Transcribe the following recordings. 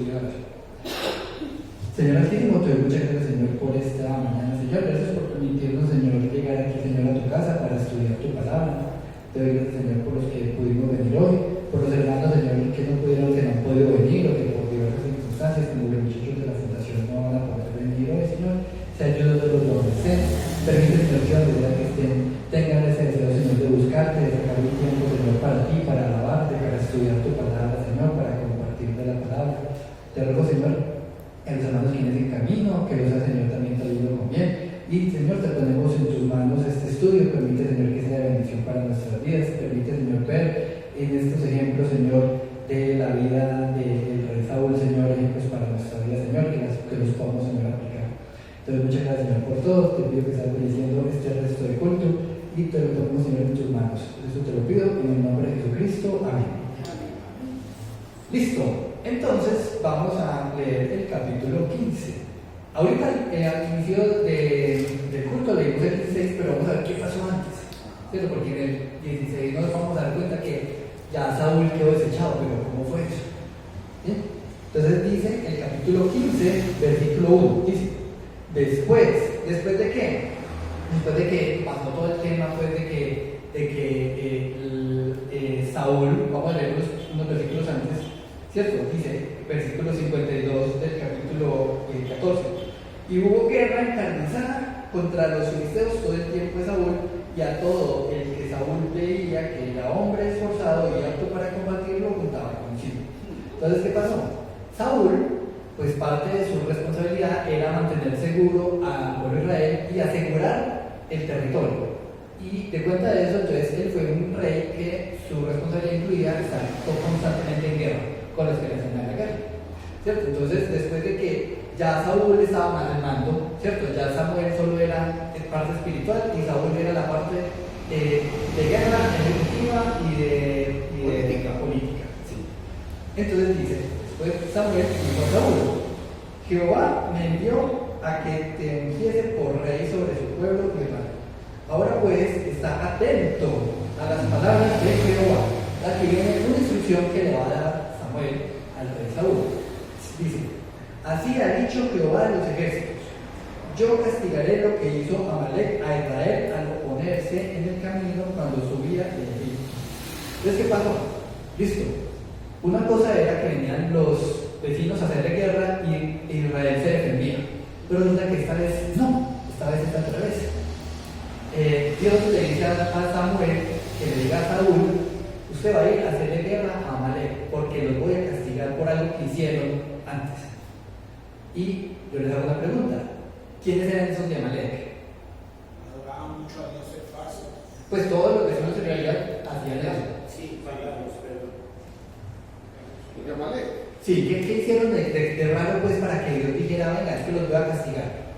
estudio de oración. Señor Altísimo, te doy muchas gracias, Señor, por esta mañana. Señor, gracias por permitirnos, Señor, llegar aquí, Señor, a tu casa para estudiar tu palabra. Te doy gracias, Señor, por los que pudimos venir hoy, por los hermanos, Señor, que no han podido venir, o que por diversas circunstancias, como los muchachos de la fundación, no van a poder venir hoy, Señor. Se ayuda de los donde estén. Permite, Señor, que donde sea que estén, tengan ese deseo, Señor, de buscarte, de sacar un tiempo, Señor, para ti, para alabarte, para estudiar tu palabra, Señor, para compartir de la palabra. Te ruego, Señor, a los hermanos quienes en camino, que los Señor también te ayude con bien. Y, Señor, te ponemos en tus manos este estudio. Permite, Señor, que sea bendición para nuestras vidas. Permite, Señor, ver en estos ejemplos, Señor, de la vida del rey Saúl, Señor, ejemplos para nuestra vida, Señor, que los podamos, Señor, aplicar. Entonces, muchas gracias, Señor, por todo. Te pido que estás bendiciendo este resto de culto y te lo ponemos, Señor, en tus manos. Eso te lo pido en el nombre de Jesucristo. Amén. Listo. Entonces, vamos a leer el capítulo 15. Ahorita, al inicio del culto, leímos el 16, pero vamos a ver qué pasó antes, ¿cierto? Porque en el 16 nos vamos a dar cuenta que ya Saúl quedó desechado, pero ¿cómo fue eso? ¿Sí? Entonces dice el capítulo 15, versículo 1, dice, ¿después de qué? Después de que pasó todo el tema, pues de que Saúl, vamos a leer unos versículos antes, ¿cierto? Dice, versículo 52 del capítulo 14, y hubo guerra encarnizada contra los filisteos todo el tiempo de Saúl, y a todo el que Saúl veía que era hombre esforzado y apto para combatirlo, juntaba consigo. Entonces, ¿qué pasó? Saúl, pues parte de su responsabilidad era mantener seguro al pueblo de Israel y asegurar el territorio. Y de cuenta de eso, entonces, él fue un rey que su responsabilidad incluía estar constantemente en guerra con los que le hacían la guerra, ¿cierto? Entonces, después de que ya Saúl estaba más al mando, ¿cierto? Ya Samuel solo era parte espiritual y Saúl era la parte de guerra ejecutiva y de política. Sí. Entonces dice, después Samuel dijo a Saúl, Jehová me envió a que te ungiese por rey sobre su pueblo Israel. Ahora pues, está atento a las palabras de Jehová. Aquí viene una instrucción que le va a dar Samuel al rey Saúl. Dice, así ha dicho Jehová de los ejércitos, yo castigaré lo que hizo Amalek a Israel al oponerse en el camino cuando subía de Egipto. Entonces, ¿qué pasó? Listo. Una cosa era que venían los vecinos a hacerle guerra y Israel se defendía. Pero resulta que esta vez no, esta vez está al revés. Dios le dice a Samuel que le diga a Saúl, usted va a ir a hacerle guerra a Amalek porque los voy a castigar por algo que hicieron antes. Y yo les hago una pregunta, ¿quiénes eran esos de Amalek? Adoraban mucho a Dios el falso. Pues todos los vecinos en realidad hacían eso. Sí, fallados, pero. ¿Los de Amalek? Sí, ¿qué hicieron de raro pues para que Dios dijera, venga, es que los voy a castigar?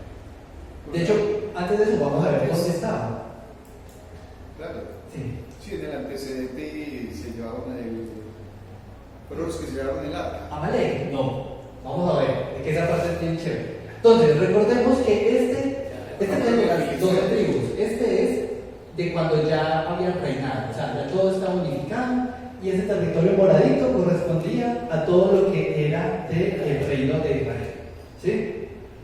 De hecho, antes de eso vamos a ver dónde estaban. Claro. Sí. Sí, en el antecedente se llevaron fueron los que se llevaron el arca. Amalek, no. Vamos a ver, que esa parte es bien chévere. Entonces, recordemos que este es de las 12 tribus. Este es de cuando ya habían reinado. O sea, ya todo está unificado y ese territorio moradito correspondía a todo lo que era del reino de Israel. ¿Sí?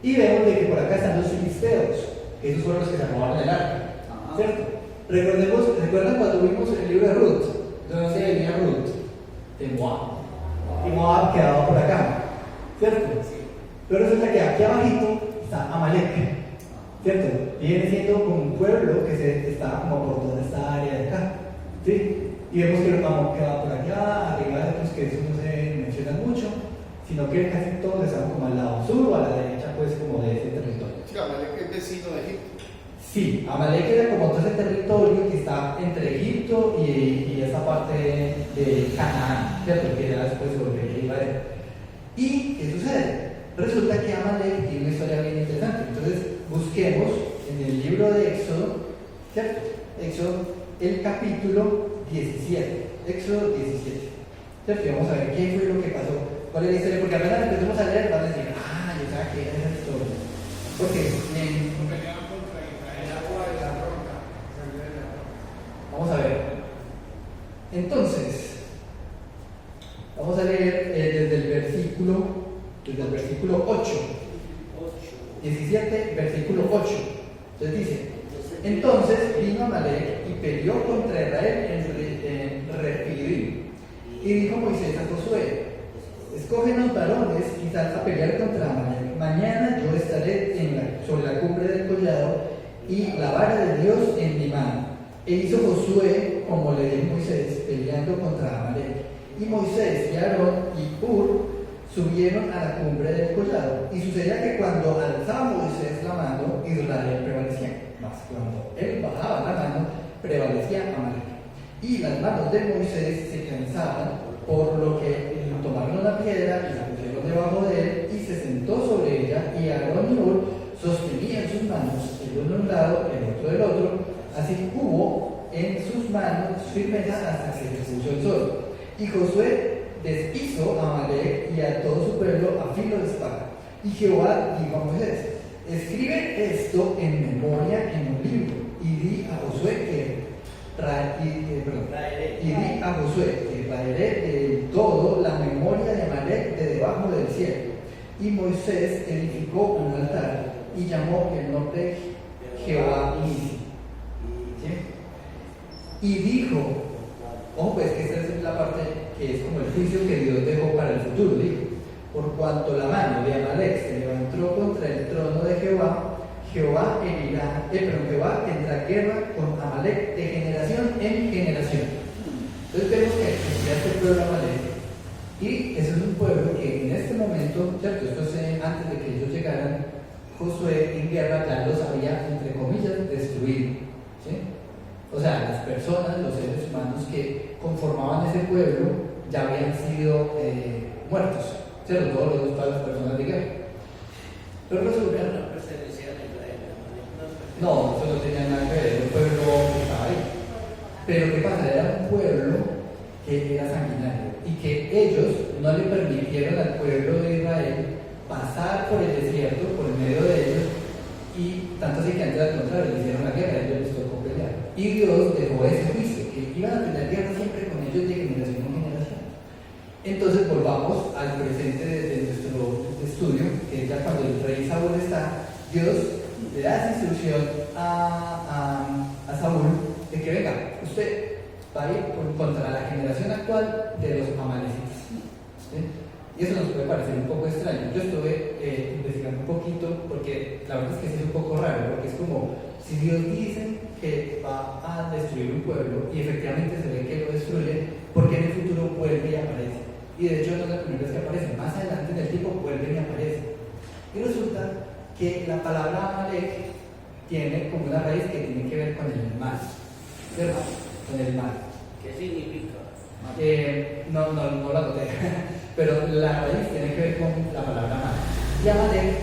Y vemos de que por acá están los filisteos, que esos fueron los que se robaron el arca. ¿Cierto? ¿Recuerdan cuando vimos el libro de Ruth? ¿Dónde venía Ruth? De Moab. Y Moab quedaba por acá. ¿Cierto? Sí. Pero resulta que aquí abajito está Amalek, ¿cierto? Y viene siendo como un pueblo que está como por toda esta área de acá, ¿sí? Y vemos que Moab queda por allá, arriba de otros que eso no se menciona mucho, sino que casi todos están como al lado sur o a la derecha, pues, como de ese territorio. Sí, Amalek es vecino de Egipto. Sí, Amalek era como todo ese territorio que está entre Egipto y esa parte de Canaán, ¿cierto? Que ya después se volvería Israel. ¿Y qué sucede? Resulta que Amalek tiene una historia bien interesante. Entonces, busquemos en el libro de Éxodo, ¿cierto? Éxodo, el capítulo 17. Éxodo 17. ¿Cierto? Y vamos a ver qué fue lo que pasó. ¿Cuál es la historia? Porque apenas empezamos a leer, van a decir, yo sabía que era esa historia. Porque Peleaban contra Israel, agua de la roca. vamos a ver. Entonces, vamos a leer desde el versículo Entonces vino Amalek y peleó contra Israel en Refidim. Y dijo Moisés a Josué: escógenos varones y sal a pelear contra Amalek. Mañana yo estaré sobre la cumbre del collado y la vara de Dios en mi mano. E hizo Josué como le dijo Moisés, peleando contra Amalek. Y Moisés y Aarón y Hur subieron a la cumbre del collado. Y sucedía que cuando alzaba Moisés la mano, Israel prevalecía. Mas cuando él bajaba la mano, prevalecía Amalek. Y las manos de Moisés se cansaban, por lo que tomaron una piedra y la pusieron debajo de él, y se sentó sobre ella, y Aarón y Hur sostenían sus manos, el uno de un lado, el otro del otro. Así hubo en sus manos firmeza hasta que se puso el sol. Y Josué deshizo a Amalek y a todo su pueblo a filo de espada. Y Jehová dijo a Moisés: escribe esto en memoria en un libro, y di a Josué que traeré de todo la memoria de Amalek de debajo del cielo. Y Moisés edificó un altar y llamó el nombre de Jehová Nisi. ¿Sí? Y dijo, ojo, pues que esta es la parte que es como el juicio que Dios dejó para el futuro. Dijo: por cuanto la mano de Amalek se levantó contra el trono de Jehová, Jehová tendrá guerra con Amalek de generación en generación. Entonces vemos que existía este pueblo Amalek, y eso es un pueblo que en este momento, ¿cierto? Esto es antes de que ellos llegaran, Josué en guerra ya los había, entre comillas, destruido. ¿Sí? O sea, las personas, los seres humanos que conformaban ese pueblo ya habían sido muertos, ¿cierto? Todas las personas de guerra. Pero resulta no pertenecían a Israel. no, eso no tenía nada que ver, era un pueblo que estaba ahí. Pero ¿qué pasa? Era un pueblo que era sanguinario y que ellos no le permitieron al pueblo de Israel pasar por el desierto, por el medio de ellos, y tanto así que antes al contrario, le hicieron la guerra, ellos les tocó pelear. Y Dios dejó ese juicio, que iban a tener guerra siempre con ellos de generación en generación. Entonces volvamos al presente de nuestro estudio, que ya cuando el rey Saúl está, Dios le da esa instrucción a Saúl de que venga, usted va a ir contra la generación actual de los amalecitas. ¿Sí? Y eso nos puede parecer un poco extraño. Yo estuve investigando un poquito, porque la verdad es que sí es un poco raro, porque es como si Dios dice que va a destruir un pueblo y efectivamente se ve que lo destruye, porque en el futuro vuelve y aparece. Y de hecho no es la primera vez que aparece, más adelante en el tiempo vuelve y aparece. Y resulta que la palabra Amalek tiene como una raíz que tiene que ver con el mal, ¿verdad? Con el mal. ¿Qué significa? No la noté, pero la raíz tiene que ver con la palabra mal. Y Amalek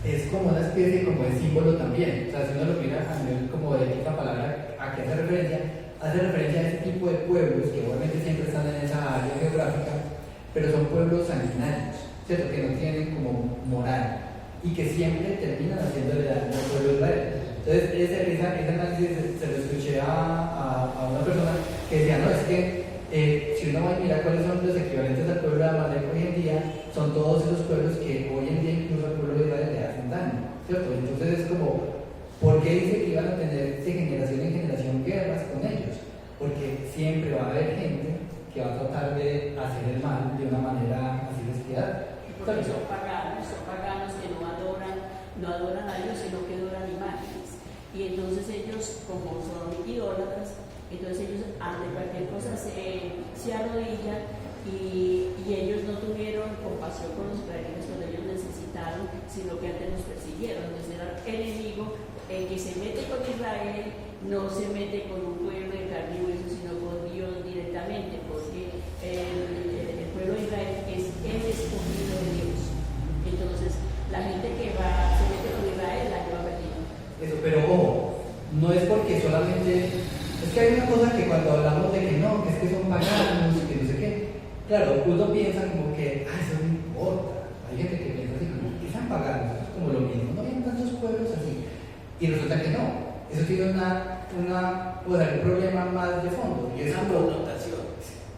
es como una especie como de símbolo también. O sea, si uno lo mira a nivel como de esta palabra, ¿a qué hace referencia? Hace referencia a ese tipo de pueblos que obviamente siempre están en esa área geográfica, pero son pueblos sanguinarios, ¿cierto? Que no tienen como moral y que siempre terminan haciéndole daño al pueblo de Israel. Entonces, ese análisis se lo escuché a una persona que decía: no, es que si uno va a mirar cuáles son los equivalentes al pueblo de Amalek hoy en día, son todos esos pueblos que hoy en día incluso al pueblo de Israel le hacen daño, ¿cierto? Entonces es como, ¿por qué dice que iban a tener de generación en generación guerras con ellos? Porque siempre va a haber gente que va a tratar de hacer el mal de una manera así despiadada. Porque son paganos que no adoran a Dios, sino que adoran imágenes. Y entonces ellos, como son idólatras, entonces ellos ante cualquier cosa se arrodillan, y ellos no tuvieron compasión con los israelitas cuando ellos necesitaron, sino que antes los persiguieron. Entonces era el enemigo el que se mete con Israel, no se mete con un pueblo de carne y hueso, sino con Dios directamente, porque el pueblo de Israel es el escogido de Dios. Entonces la gente que se mete con Israel la lleva perdida. Eso, pero ojo, no es porque solamente. Es que hay una cosa que cuando hablamos de que no, que es que son paganos, que no sé qué, claro, uno piensa como que, eso no importa. Hay gente que piensa así, como que sean paganos, es como lo mismo, no hay tantos pueblos así. Y resulta que no, eso tiene un problema más de fondo. Y es Una como, connotación.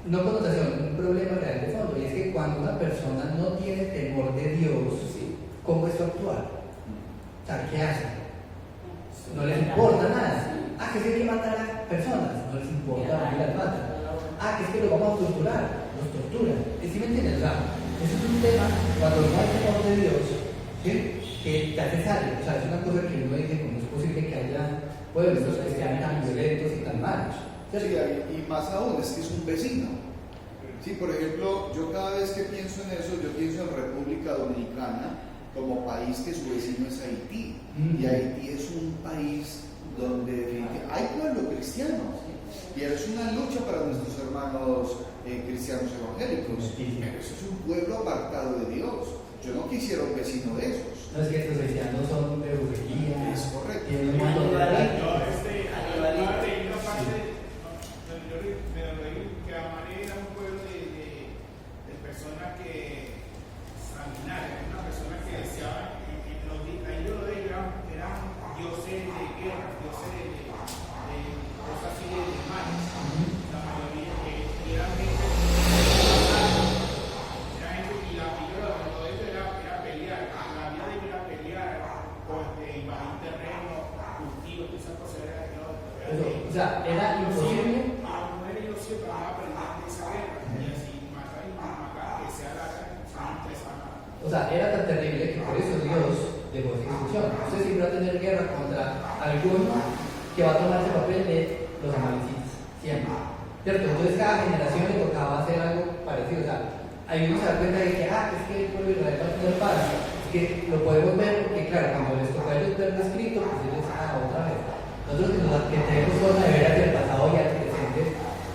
no connotación, un problema real de fondo. Y es que cuando una persona no tiene temor de Dios, ¿cómo es su actuar? O sea, ¿qué hace? No les importa nada. que es que hay que matar a personas, no les importa, y las matan. Que es que los vamos a torturar, los torturan. ¿Sí me entiendes? O sea, ese es un tema, cuando no hay temor de Dios, ¿sí? Que te hace salir. O sea, es una cosa que uno dice, ¿cómo es posible que haya pueblos que sean tan violentos y tan malos? Sí, y más aún, es que es un vecino. Sí, por ejemplo, yo cada vez que pienso en eso, yo pienso en República Dominicana como país que su vecino es Haití. Y Haití es un país donde hay pueblo cristiano. Y es una lucha para nuestros hermanos cristianos evangélicos. Pero eso es un pueblo apartado de Dios. Yo no quisiera un vecino de esos. No es que estos cristianos son de brujería. Es correcto. Tienen un montón de que Amané era un pueblo de personas que sanguinarias, una persona que deseaban, ahí yo lo de eran dioses de guerra, dioses de cosas así de males. La mayoría eran gente y la vida de eso era pelear, la vida de ellos era pelear, invadir terreno, cultivos, esas cosas o sea, era imposible. O sea, era tan terrible que por eso Dios dejó esa instrucción. Usted siempre va a tener guerra contra alguno que va a tomar ese papel de los amalecitas, siempre. ¿Cierto? Entonces cada generación le tocaba hacer algo parecido. O sea, ahí uno se da cuenta de que, es que el pueblo de Israel va a tener paz. Es que lo podemos ver porque, claro, cuando les toca a ellos verlo escrito, pues ellos, otra vez. Nosotros que tenemos forma de ver hacia el pasado y hacia el presente,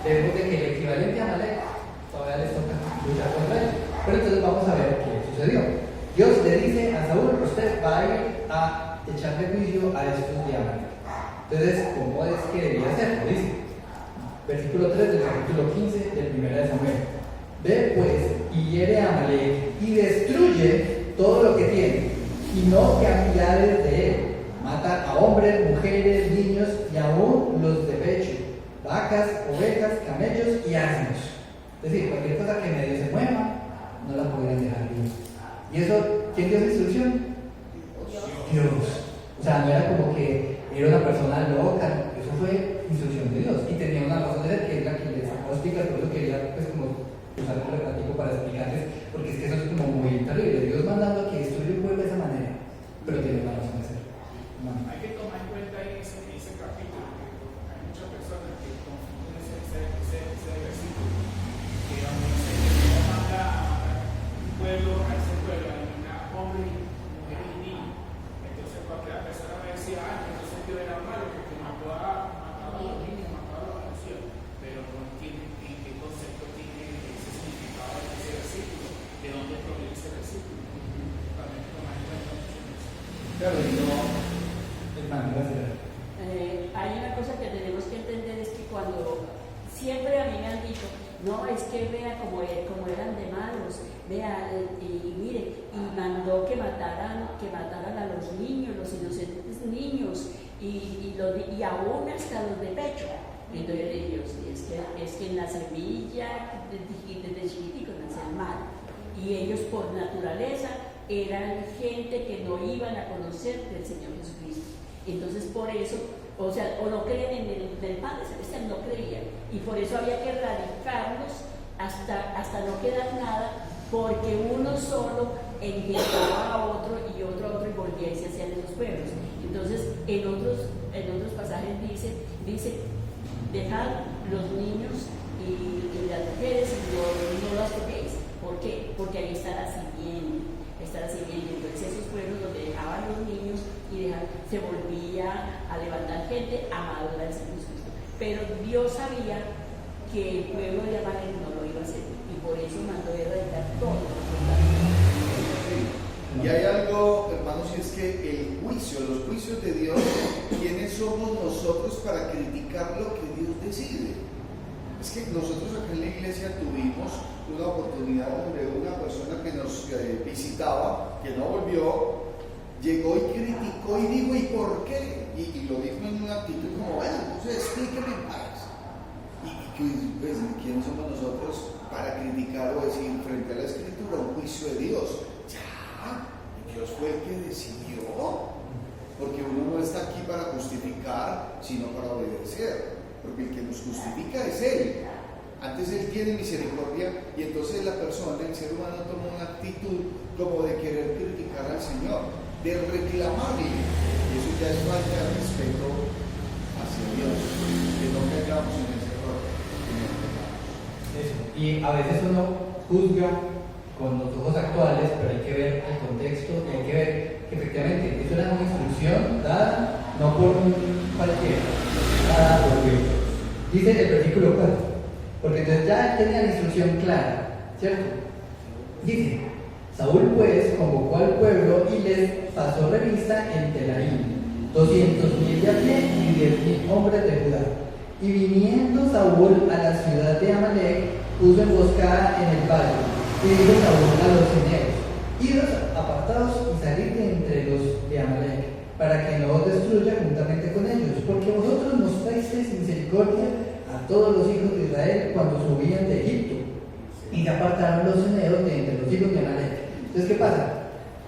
vemos de que el equivalente a Amalek todavía les toca luchar contra él. Pero entonces vamos a ver qué sucedió. Dios le dice a Saúl, usted va a ir a echarle juicio a estos de Amalek. Entonces, ¿cómo es que debía hacerlo? Dice, versículo 3 del capítulo 15 del 1 de Samuel. Ve pues y hiere a Amalek y destruye todo lo que tiene, y no te apiades de él. Mata a hombres, mujeres, niños y aún los de pecho, vacas, ovejas, camellos y asnos. Es decir, cualquier cosa que medio se mueva, no la podrían dejar vivir. ¿Y eso quién dio esa instrucción? Dios. O sea, no era como que era una persona loca, eso fue instrucción de Dios. Y tenía una razón de ser que es la que les acabo de explicar, por eso quería pues como usar un relativo para explicarles, porque es que eso es como muy terrible. Dios mandando a que destruya un pueblo de esa manera, pero tiene una razón de ser. Hay que tomar en cuenta en ese capítulo que hay muchas personas que confunden ese versículo, que donde se manda a un pueblo, a ese pueblo, a eliminar hombres, mujeres y niños. Entonces cualquier persona va a decir, entonces Dios era malo porque mató a los niños, mató a los ancianos, pero no entienden en qué concepto tiene ese significado de ese versículo, de dónde proviene ese versículo. También tomar en cuenta mucho eso. Claro, y no. Hay una cosa que tenemos que entender, es que cuando siempre a mí me han dicho, no, es que vea como eran de malos, vea, y mire, y mandó que mataran a los niños, los inocentes niños, y aún hasta los de pecho. Entonces yo le digo, sí, es que en la semilla, desde chiquitico nace el mal, y ellos por naturaleza eran gente que no iban a conocer del Señor Jesucristo. Entonces por eso, o no creen en el Padre Celestial, no creían, y por eso había que erradicarlos hasta no quedar nada, porque uno solo enviaba a otro y otro a otro, y volvía y se hacían en los pueblos. Entonces en otros pasajes dice dejad los niños y las mujeres y no las toquéis. ¿Por qué? Porque ahí está la simiente. Entonces esos pueblos donde dejaban los niños y se volvía a levantar gente amadora del Señor Jesucristo. Pero Dios sabía que el pueblo de Amalek no lo iba a hacer, y por eso mandó erradicar todo. Y hay algo, hermanos, y es que los juicios de Dios, ¿quiénes somos nosotros para criticar lo que Dios decide? Es que nosotros acá en la iglesia tuvimos una oportunidad donde una persona que nos visitaba, que no volvió, llegó y criticó y dijo, ¿y por qué? Y lo dijo en una actitud como, bueno, entonces explíqueme más. Y pues, ¿quiénes somos nosotros para criticar o decir frente a la Escritura un juicio de Dios? Ya, Dios fue el que decidió. porque uno no está aquí para justificar, sino para obedecer, porque el que nos justifica es Él. Antes Él tiene misericordia y entonces la persona, el ser humano, toma una actitud como de querer criticar al Señor, de reclamarle, y eso ya es falta de respeto hacia Dios, que no caigamos en ese error. Eso. Y a veces uno juzga con los ojos actuales, pero hay que ver el contexto y hay que ver que efectivamente eso era una instrucción dada no por un cualquiera, dada por Dios. Dice el versículo 4, porque entonces ya tenía la instrucción clara, ¿cierto? Dice: Saúl pues convocó al pueblo y les pasó revista en Telaín, 200,000 de a pie y 10,000 hombres de Judá. Y viniendo Saúl a la ciudad de Amalek, puso emboscada en el valle, y dijo Saúl a los ceneos: Idos apartados y salid de entre los de Amalek, para que no os destruya juntamente con ellos, porque vosotros mostrasteis misericordia a todos los hijos de Israel cuando subían de Egipto, y se apartaron los ceneos de entre los hijos de Amalek. Entonces, ¿qué pasa?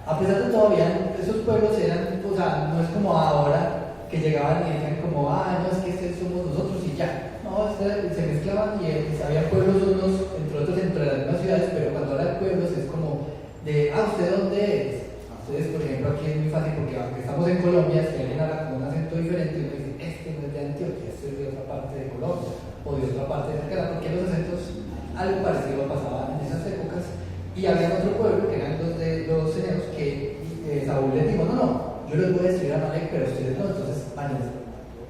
A pesar de todavía, esos pueblos eran, o sea, no es como ahora que llegaban y decían como, no, es que somos nosotros y ya. No, se mezclaban y había pueblos unos entre otros dentro de las mismas ciudades, pero cuando hablan pueblos es como de, ¿usted dónde es? Entonces, por ejemplo, aquí es muy fácil porque aunque estamos en Colombia, si alguien habla con un acento diferente, uno dice, este no es de Antioquia, este es de otra parte de Colombia o de otra parte de Argentina, porque los acentos, algo parecido pasaban en esas épocas. Y había otro pueblo que eran los ceneos que Saúl les dijo: no, yo les voy a destruir a Amalek, pero ustedes no, entonces váyanse,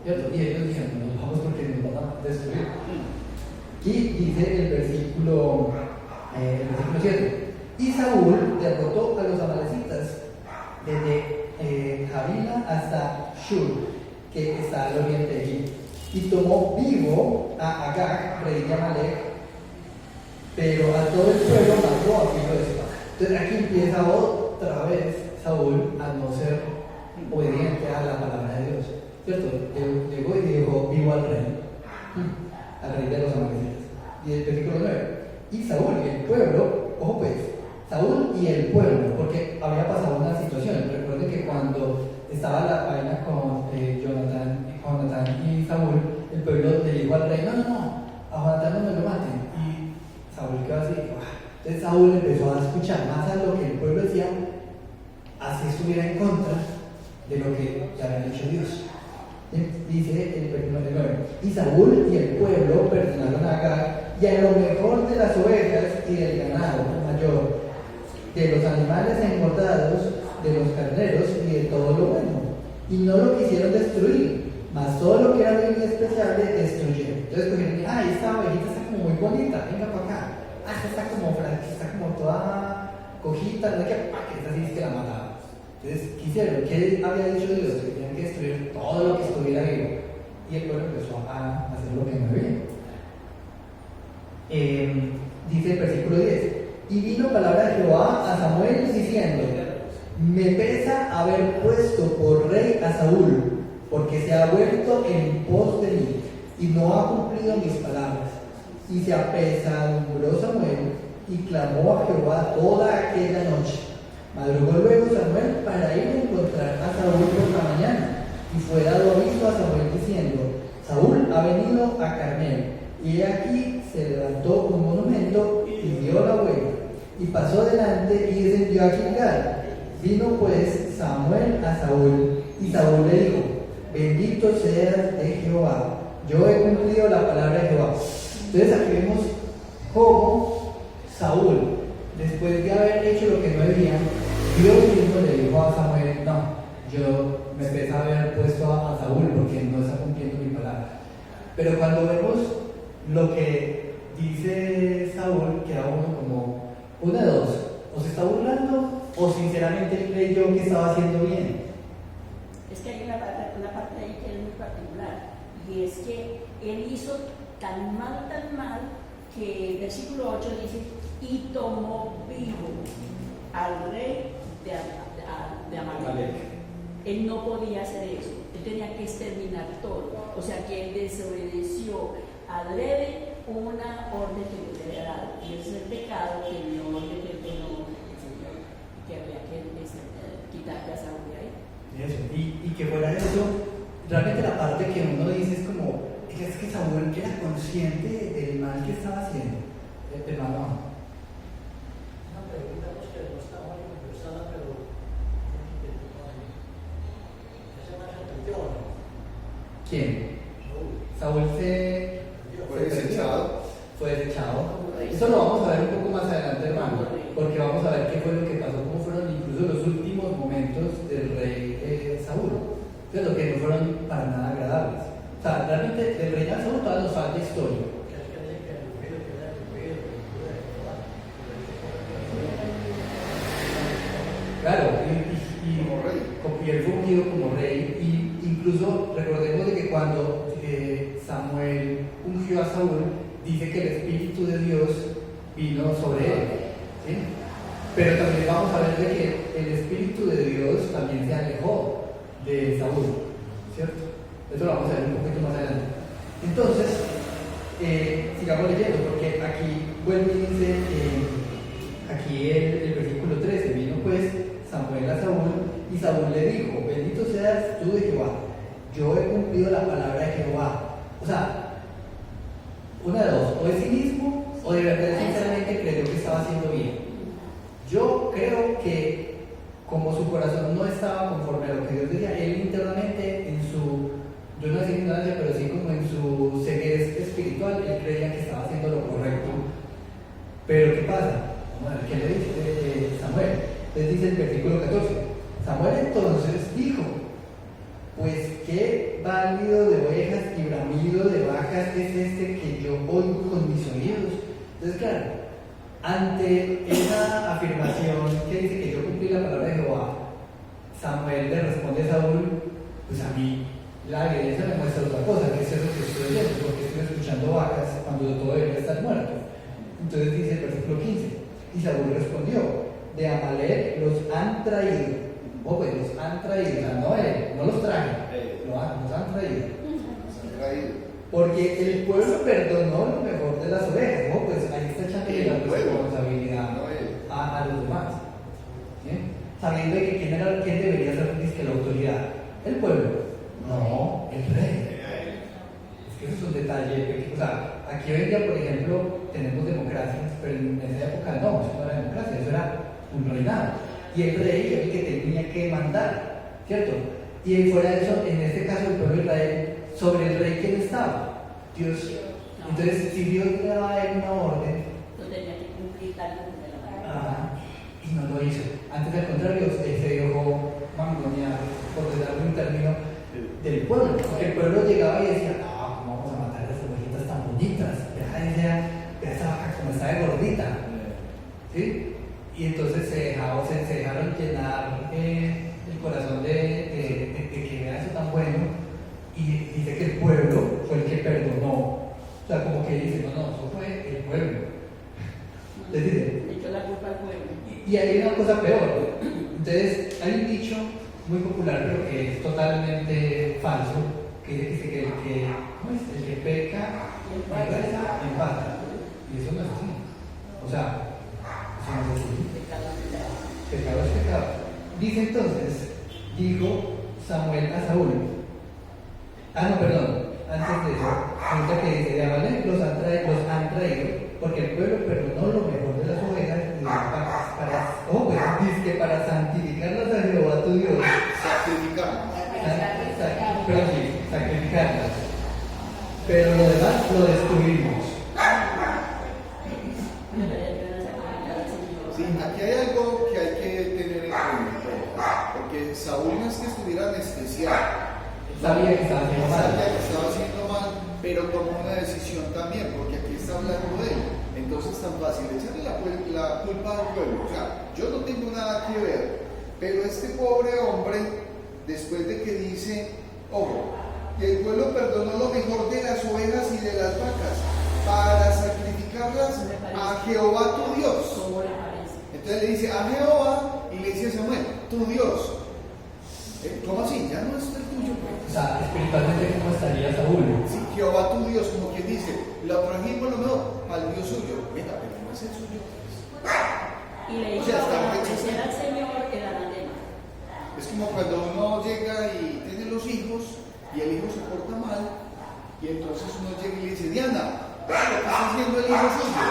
¿cierto? Y ellos dijeron: no nos vamos porque nos van a destruir. Y dice el versículo 7: y Saúl derrotó a los amalecitas desde Javila hasta Shur, que está al oriente de Egipto, y tomó vivo a Agag, rey de Amalek, pero a todo el pueblo mató a filo de espada. Entonces aquí empieza otra vez Saúl a no ser obediente a la palabra de Dios, ¿cierto? Llegó y dijo: vivo al rey de los amalecitas. Y el versículo 9: y Saúl y el pueblo, ojo pues, Saúl y el pueblo, porque había pasado una situación. Recuerden que cuando estaba la vaina con Jonatán y Saúl, el pueblo le dijo al rey: no, a Jonatán no me lo maten. Saúl quedó así. Entonces Saúl empezó a escuchar más a lo que el pueblo decía, así estuviera en contra de lo que le había dicho Dios. Dice el versículo 9: y Saúl y el pueblo perdonaron a Agag y a lo mejor de las ovejas y del ganado mayor, de los animales engordados, de los carneros y de todo lo bueno, y no lo quisieron destruir, mas todo lo que era bien y despreciable destruyeron. Entonces cogieron: esta ovejita está como muy bonita, venga para acá. Esta está como está como toda cojita, no sé qué, esta sí es que la mataron. Entonces quisieron, ¿qué había dicho Dios? Que tenían que destruir todo lo que estuviera vivo. Y el pueblo empezó a hacer lo que no debía. Dice el versículo 10: y vino palabra de Jehová a Samuel diciendo: me pesa haber puesto por rey a Saúl, porque se ha vuelto en pos de mí y no ha cumplido mis palabras. Y se apesadumbró Samuel y clamó a Jehová toda aquella noche. Madrugó luego Samuel para ir a encontrar a Saúl por la mañana, y fue dado aviso a Samuel diciendo: Saúl ha venido a Carmel. Y aquí se levantó un monumento y dio la vuelta, y pasó delante y descendió a Gilgal. Vino pues Samuel a Saúl, y Saúl le dijo: bendito seas de Jehová, yo he cumplido la palabra de Jehová. Entonces aquí vemos cómo Saúl, después de haber hecho lo que no debía, Dios mismo le dijo a Samuel: no, yo me empecé a haber puesto a Saúl porque no está cumpliendo mi palabra. Pero cuando vemos lo que dice Saúl, queda uno como una de dos: o se está burlando o sinceramente creyó que estaba haciendo bien. Es que hay una parte ahí que es muy particular, y es que él hizo tan mal, que el versículo 8 dice: y tomó vivo al rey de Amalek. Él no podía hacer eso, él tenía que exterminar todo. O sea que él desobedeció adrede una orden que le había dado, y ese es el pecado que no le perdonó el Señor, que había que quitarle a Saúl ahí. Eso. Y que fuera eso, realmente la parte que uno dice es como, es que Saúl era consciente del mal que estaba haciendo. Hermano. Una pregunta, pues que no estaba conversada, pero ¿ese más se perdió o no? ¿Quién? Saúl. Saúl Fue desechado. Fue desechado. Eso lo vamos a ver un poco más adelante, hermano, porque vamos a ver qué fue lo que pasó, cómo fueron incluso los últimos momentos del rey Saúl, ¿cierto? Que no fueron para nada agradables. O sea, realmente del rey Saúl todavía nos falta historia. Claro, Como rey. y él fue ungido como rey, y incluso recordemos de que cuando Samuel ungió a Saúl, dice que el Espíritu de Dios vino sobre él, ¿sí? Pero también vamos a ver de que el Espíritu de Dios también se alejó de Saúl, ¿cierto? Eso lo vamos a ver un poquito más adelante. Entonces, sigamos leyendo, porque aquí vuelve y dice, aquí el versículo 13, vino pues Samuel a Saúl, y Saúl le dijo, bendito seas tú de Jehová, yo he cumplido la palabra de Jehová. O sea, una de dos, o es cinismo, o de verdad sinceramente creyó que estaba haciendo bien. Yo creo que como su corazón no estaba conforme a lo que Dios decía, él internamente en su, yo no decía ignorancia, pero sí como en su ceguez espiritual, él creía que estaba haciendo lo correcto. Pero ¿qué pasa? Bueno, ¿qué le dice Samuel? Les dice el versículo 14. Samuel entonces dijo, pues qué bálido de ovejas y bramido de vacas es este que yo oigo con mis oídos. Entonces, claro, ante esa afirmación que dice que yo cumplí la palabra de Jehová, Samuel le responde a Saúl, pues a mí la evidencia me muestra otra cosa, que es eso que estoy oyendo, porque estoy escuchando vacas cuando todo debería estar muerto. Entonces dice el versículo 15, y Saúl respondió, de Amalek los han traído. Pues los han traído, o sea, no los traje, los han traído. Porque el pueblo perdonó lo mejor de las ovejas, pues ahí está echándole la responsabilidad a los demás. ¿Sí? Sabiendo que quién debería ser la autoridad, el pueblo, no, el rey. Es que eso es un detalle. O sea, aquí hoy en día, por ejemplo, tenemos democracias, pero en esa época no, eso no era democracia, eso era un reinado. Y el rey era el que tenía que mandar, ¿cierto? Y fuera de eso, en este caso el pueblo de Israel, sobre el rey, ¿quién estaba? Dios. Entonces, si Dios le daba a él una orden, no tenía que cumplir tal como de la manera. y no lo hizo. Antes, al contrario, se dejó mangonear, por darle un término, del pueblo. Porque el pueblo llegaba y decía, no, ¿cómo vamos a matar a esas ovejitas tan bonitas? Ya esa vaca como está de gordita. ¿Sí? Y entonces se dejaron llenar el corazón de que vea eso tan bueno, y dice que el pueblo fue el que perdonó. O sea, como que dice, no, eso fue el pueblo. Les dice, Le echó la culpa al pueblo. y hay una cosa peor. Entonces, hay un dicho muy popular, pero que es totalmente falso, que dice que el que peca empata. Y eso no es así. O sea, eso no es así. Pecado es pecado. Dice entonces, dijo Samuel a Saúl. Antes de eso, resulta que dice, de Amalek los han traído, porque el pueblo perdonó lo mejor de las ovejas y de las vacas para santificarlas a Jehová tu Dios. Sacrificarlas. Pero lo demás lo destruimos. Sí, aquí hay algo que hay que tener en cuenta, porque Saúl no es que estuviera anestesiado. Sabía que estaba haciendo mal. Sabía que estaba haciendo mal, pero tomó una decisión también, porque aquí está hablando de él. Entonces es tan fácil echarle la culpa al pueblo. O sea, yo no tengo nada que ver, pero este pobre hombre, después de que dice, ojo, que el pueblo perdonó lo mejor de las ovejas y de las vacas para sacrificarlas a Jehová tu Dios. ¿Cómo le parece? Entonces le dice a Jehová y le dice a Samuel, tu Dios. ¿Cómo así? Ya no es el tuyo. O sea, espiritualmente, ¿cómo estaría Saúl? Sí, Jehová tu Dios, como quien dice, lo trajimos lo mejor al Dios suyo. Venga, pero no es el suyo. Y le O dijo, sea, está obedecer al Señor el anatema. Es como cuando uno llega y tiene los hijos y el hijo se porta mal y entonces uno llega y le dice, Diana, vea lo que está haciendo el hijo suyo.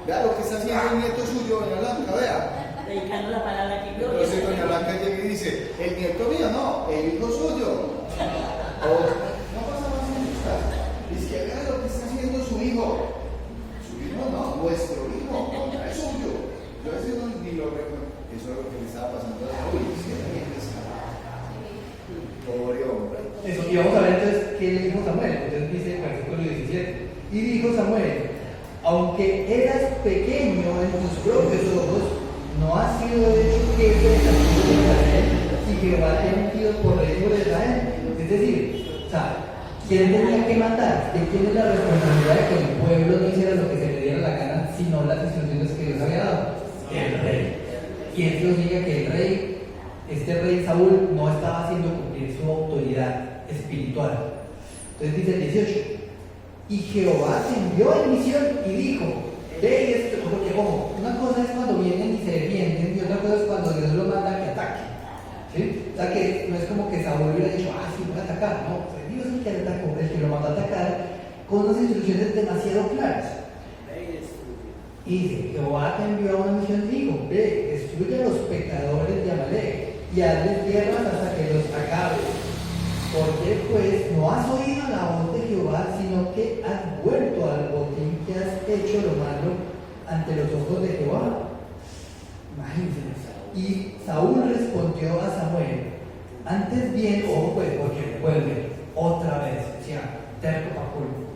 Vea lo que está haciendo el nieto suyo, doña Blanca, vea. Dedicando la palabra que Gloria. Entonces doña Blanca llega y dice, el nieto mío no, el hijo suyo. O, no pasa más nunca. Dice que vea lo que está haciendo su hijo. Su hijo no, nuestro hijo, no, no es suyo. Yo a veces no, ni lo recuerdo. Eso es lo que le estaba pasando a Saúl. Pobre hombre. Eso, y vamos a ver entonces qué le dijo Samuel. Entonces dice el versículo 17. Y dijo Samuel, aunque eras pequeño en tus propios ojos, no has sido hecho jefe de la tribu de Israel, y Jehová te ha ungido por rey sobre Israel. Es decir, o sea, ¿quién tenía que matar? ¿De quién es la responsabilidad de que el pueblo no hiciera lo que se le diera la gana, sino las instrucciones que Dios había dado? El rey. ¿Quién nos diga que el rey, este rey Saúl, no estaba haciendo cumplir su autoridad espiritual? Entonces dice el 18, y Jehová te envió en misión y dijo, ve esto, porque como una cosa es cuando vienen y se defienden y otra cosa es cuando Dios lo manda a que ataque. ¿Sí? O sea que no es como que Saúl hubiera dicho, sí, voy a atacar, no, fue Dios el que le atacó, el que lo mandó a atacar con unas instrucciones demasiado claras. Y dice, Jehová te envió a una misión y dijo, ve, destruye a los pecadores de Amalek y hazles tierras hasta que los acabes. Porque pues no has oído la voz de Jehová, sino que has vuelto al botín que has hecho lo malo ante los ojos de Jehová. Imagínense. Y Saúl respondió a Samuel, antes bien, ojo pues, porque vuelve otra vez, o sea, terco para colmo.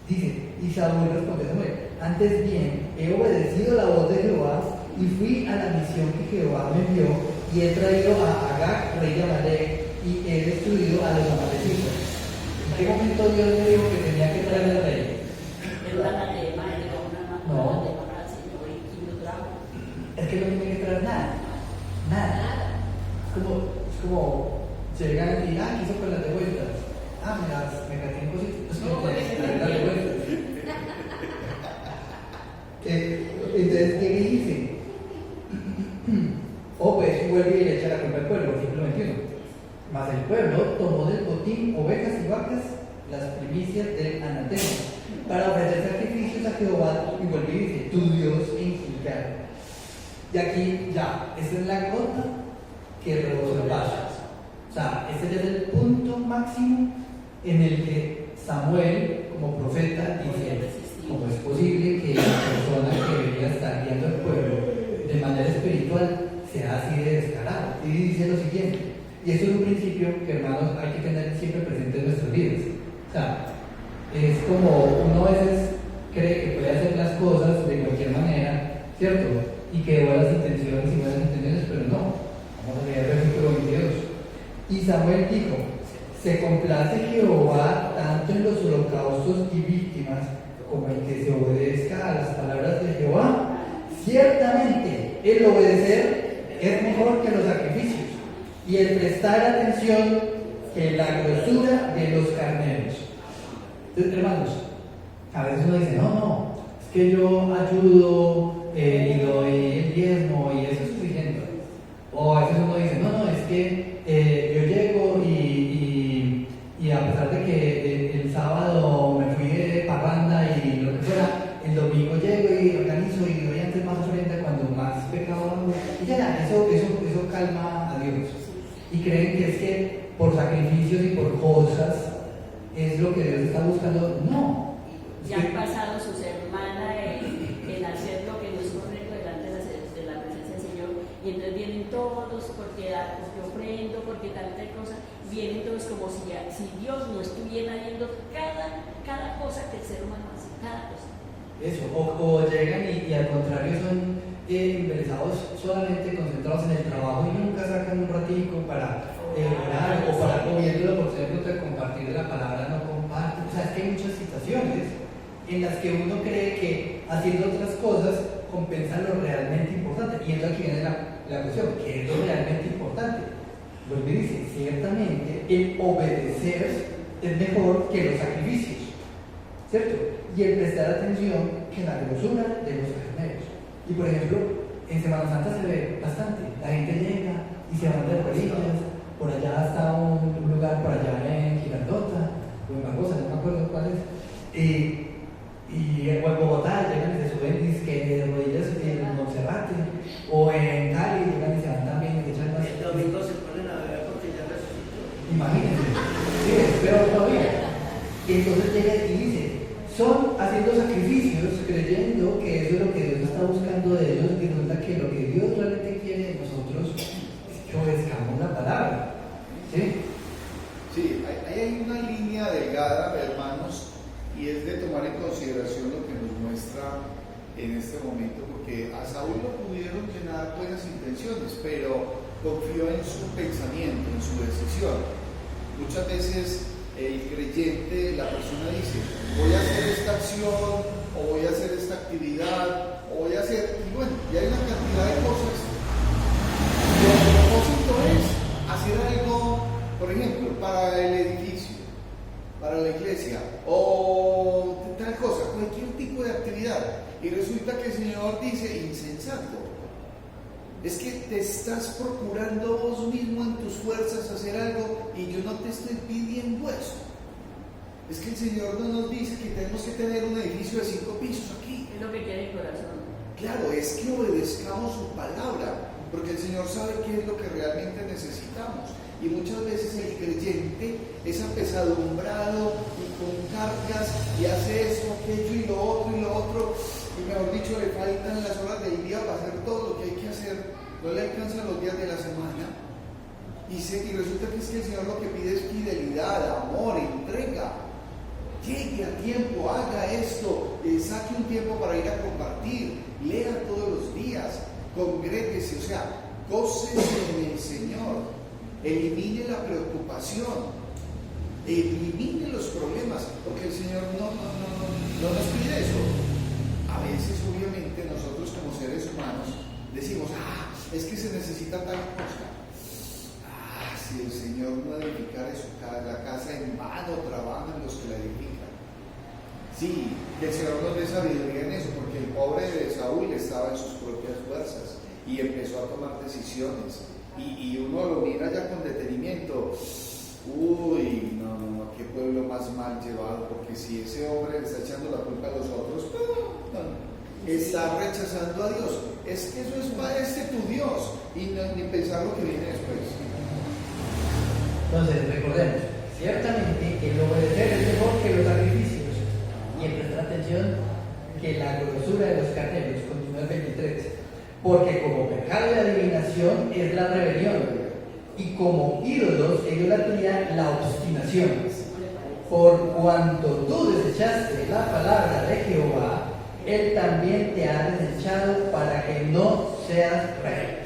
Dice, y Saúl respondió a Samuel, antes bien, he obedecido la voz de Jehová y fui a la misión que Jehová me envió y he traído a Agag, rey de Amalek, y he destruido a los amalecitas. ¿En qué momento Dios le dijo que tenía que traer al rey? No. Es que no tiene que traer nada. Nada. Es como llegan y, quiso con las de vueltas. Me gasté en cositas. Las de vueltas. Entonces, ¿qué dice? Pues vuelve y le echa la culpa al pueblo, versículo 21. Mas el pueblo tomó del botín ovejas y vacas, las primicias del anatema, para ofrecer sacrificios a Jehová, y vuelve y dice, tu Dios en Gilgal. Y aquí ya, esa es la gota que rebosó el vaso. O sea, ese es el punto máximo en el que Samuel, como profeta, dice, ¿cómo es posible que la persona que debería estar guiando al pueblo de manera espiritual sea así de descarado? Y dice lo siguiente, y esto es un principio que, hermanos, hay que tener siempre presente en nuestras vidas. O sea, es como uno a veces cree que puede hacer las cosas de cualquier manera, ¿cierto? Y que de buenas intenciones y buenas intenciones, pero no. Vamos a leer el versículo 22. Y Samuel dijo, se complace Jehová tanto en los holocaustos y víctimas como en que se obedezca a las palabras de Jehová. Ciertamente, el obedecer es mejor que los sacrificios y el prestar atención que la grosura de los carneros. Entonces, hermanos, a veces uno dice, no, es que yo ayudo y doy el diezmo y eso es suficiente. O a veces uno dice, no, es que yo llego y a pesar de que el sábado me fui de parranda y lo que fuera, el domingo llego y organizo y doy antes más ofrenda cuando más pecado hago. Y ya, eso calma a Dios. Y creen que es que por sacrificios y por cosas es lo que Dios está buscando. No. Ya han pasado su semana en hacer lo que no es correcto delante de la presencia del Señor, y entonces vienen todos porque yo ofrendo, porque tal cosa, vienen todos como si Dios no estuviera viendo cada cosa que el ser humano hace, cada cosa. Eso, o llegan y al contrario son interesados solamente concentrados en el trabajo y nunca sacan un ratico para orar o para viendo la oportunidad de compartir la palabra, no comparten. O sea, es que hay muchas situaciones en las que uno cree que haciendo otras cosas compensa lo realmente importante. Y es aquí viene la cuestión, ¿qué es lo realmente importante? Pues me dice, ciertamente el obedecer es mejor que los sacrificios, ¿cierto? Y el prestar atención que la grosura de los carneros. Y por ejemplo, en Semana Santa se ve bastante. La gente llega y se van de rodillas. Por allá está un lugar, por allá en Girardota, o en Barbosa, no me acuerdo cuál es. O en Bogotá llegan y se suben disque de rodillas en Monserrate, o en Cali llegan y se van también y se echan más. El domingo se ponen a beber porque ya resucitó. Imagínense, sí, es peor todavía. Y entonces llega y dice, son haciendo sacrificios, creyendo que eso es lo que Dios está buscando de ellos, y resulta que lo que Dios realmente quiere de nosotros es que obedezcamos la palabra. ¿Sí? Sí, ahí hay una línea delgada, hermanos, y es de tomar en consideración lo que nos muestra en este momento, porque a Saúl lo pudieron llenar buenas intenciones, pero confió en su pensamiento, en su decisión. Muchas veces el creyente, la persona dice, voy a hacer esta acción, o voy a hacer esta actividad, o voy a hacer, y bueno, ya hay una cantidad de cosas. Y el propósito es hacer algo, por ejemplo, para el edificio, para la iglesia, o tal cosa, cualquier tipo de actividad. Y resulta que el Señor dice, insensato, es que te estás procurando vos mismo en tus fuerzas hacer algo y yo no te estoy pidiendo eso. Es que el Señor no nos dice que tenemos que tener un edificio de 5 pisos aquí. Es lo que quiere el corazón. Claro, es que obedezcamos su palabra, porque el Señor sabe qué es lo que realmente necesitamos. Y muchas veces el creyente es apesadumbrado y con cargas y hace eso, aquello y lo otro, y mejor dicho, le faltan las horas del día para hacer todo lo que hay que hacer, no le alcanzan los días de la semana. Y resulta que es que el Señor lo que pide es fidelidad, amor, entrega. Llegue a tiempo, haga esto, saque un tiempo para ir a compartir, lea todos los días, congréguese, o sea, gócese en el Señor, elimine la preocupación, elimine los problemas, porque el Señor no nos pide eso. A veces, obviamente, nosotros como seres humanos decimos, es que se necesita tal cosa. Si el Señor no edificara la casa, en vano trabajan los que la edifican. Sí, que el Señor nos dé sabiduría en eso, porque el pobre de Saúl estaba en sus propias fuerzas y empezó a tomar decisiones. Y uno lo mira ya con detenimiento. Uy, no, qué pueblo más mal llevado, porque si ese hombre le está echando la culpa a los otros, está rechazando a Dios. Es que eso es para tu Dios, y ni pensar lo que viene después. Entonces, recordemos, ciertamente el obedecer es mejor que los sacrificios, y el prestar atención que la grosura de los carneros, continúa el 23, porque como pecado de adivinación es la rebelión, y como ídolos e idolatría la obstinación. Por cuanto tú desechaste la palabra de Jehová, Él también te ha desechado para que no seas rey.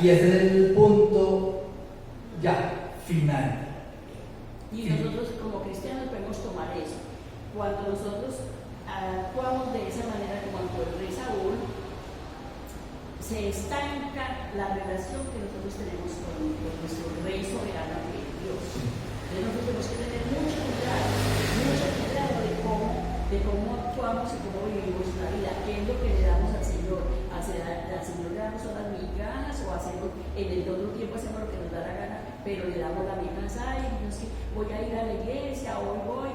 Y ese es el punto ya final. Y nosotros como cristianos podemos tomar eso. Cuando nosotros actuamos de esa manera como actuó el rey Saúl, se estanca la relación que nosotros tenemos con nuestro rey soberano que es Dios. Entonces nosotros tenemos que tener mucho cuidado de cómo actuamos y cómo vivimos la vida, qué es lo que le damos al Señor. Al Señor le damos horas migajas, o hacemos, en el otro tiempo hacemos lo que nos da la gana, pero le damos la migaja. Ay, no es que voy a ir a la iglesia, hoy voy,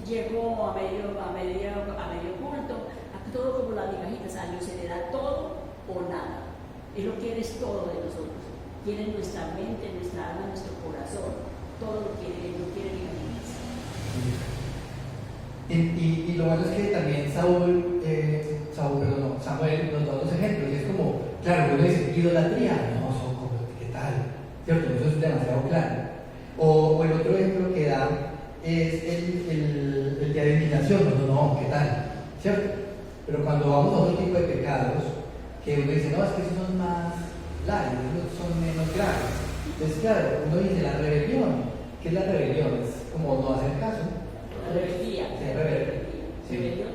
llego a medio culto, todo como las migajitas. A Dios se le da todo o nada. Él lo quiere es todo de nosotros. Quiere nuestra mente, nuestra alma, nuestro corazón. Todo lo quiere, Él no quiere migajitas. Y lo bueno es que también Samuel nos da dos ejemplos, y es como, claro, uno dice, idolatría, no, son como, ¿qué tal? ¿Cierto? Eso es demasiado claro. O el otro ejemplo que da es el de adivinación, no, ¿qué tal? ¿Cierto? Pero cuando vamos a otro tipo de pecados, que uno dice, no, es que esos son más light, esos son menos graves. Entonces, claro, uno dice, la rebelión, ¿qué es la rebelión? Es como no hacer caso. La rebeldía. Sí, rebelión. Sí. Rebelión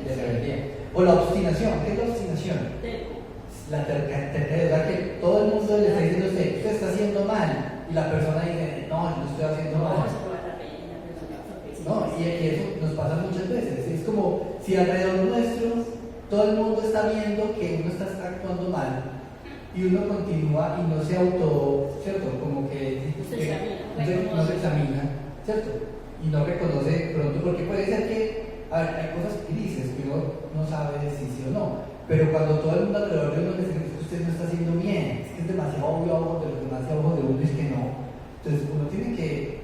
De rebeldía. O la obstinación, ¿qué es la obstinación? Terco. La terquedad, que todo el mundo le está diciendo a usted está haciendo mal, y la persona dice, no, yo no estoy haciendo mal. No, y eso nos pasa muchas veces. Es como si alrededor nuestro todo el mundo está viendo que uno está actuando mal, y uno continúa y no se ¿cierto? Como que no se examina, ¿cierto? Y no reconoce pronto, porque puede ser que, a ver, hay cosas grises que uno no sabe si sí o no, pero cuando todo el mundo alrededor de uno le dice que usted no está haciendo bien, es que es demasiado obvio a ojos de los demás y a ojos de uno es que no. Entonces uno tiene que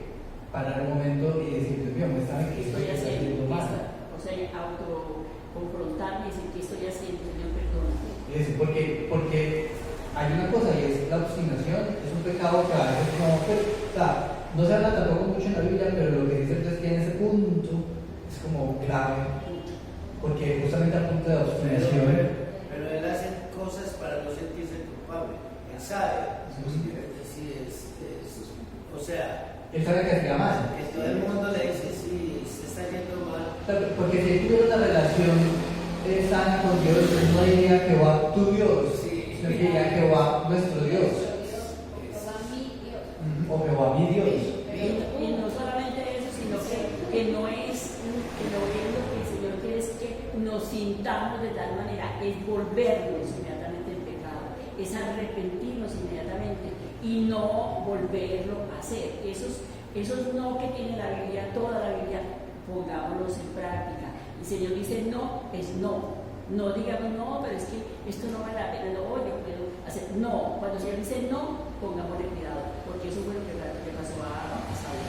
parar un momento y decir, Dios mío, muéstrame que estoy haciendo mal. O sea, autoconfrontarme y decir que estoy haciendo, Señor, perdóname. Porque hay una cosa y es la obstinación, es un pecado que a veces no, pues, o sea, no se habla tampoco mucho en la Biblia, pero lo que dice es que en ese punto es como grave, porque justamente al punto de obstinación. Pero él hace cosas para no sentirse culpable. Él sabe. O sea, Él sabe que hacía mal. que todo el mundo le dice, sí, se está yendo mal. Porque si él tuviera una relación sana con Dios, él no diría Jehová tu Dios, sino que diría Jehová nuestro Dios. O Jehová mi Dios. Y no solamente eso, sino que no es lo que el Señor quiere es que nos sintamos de tal manera, es volvernos inmediatamente en pecado, es arrepentirnos inmediatamente y no volverlo a hacer. Esos no que tiene la Biblia, toda la Biblia, pongámoslos en práctica. El Señor dice no, es no. No digamos no, pero es que esto no vale la pena, no, yo puedo hacer. No, cuando el Señor dice no, pongámosle cuidado, porque eso fue lo que pasó a Saúl.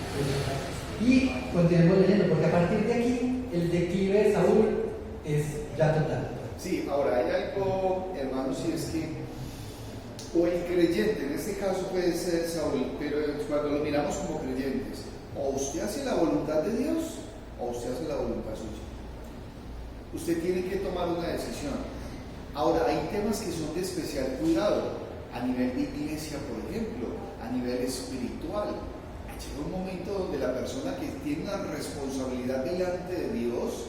Y continuemos leyendo, porque a partir de aquí el declive de Saúl es ya total. Sí, ahora hay algo, hermanos, y es que, o el creyente, en este caso puede ser Saúl, pero cuando lo miramos como creyentes, o usted hace la voluntad de Dios, o usted hace la voluntad suya. Usted tiene que tomar una decisión. Ahora, hay temas que son de especial cuidado, a nivel de iglesia, por ejemplo, a nivel espiritual. Llega un momento donde la persona que tiene una responsabilidad delante de Dios,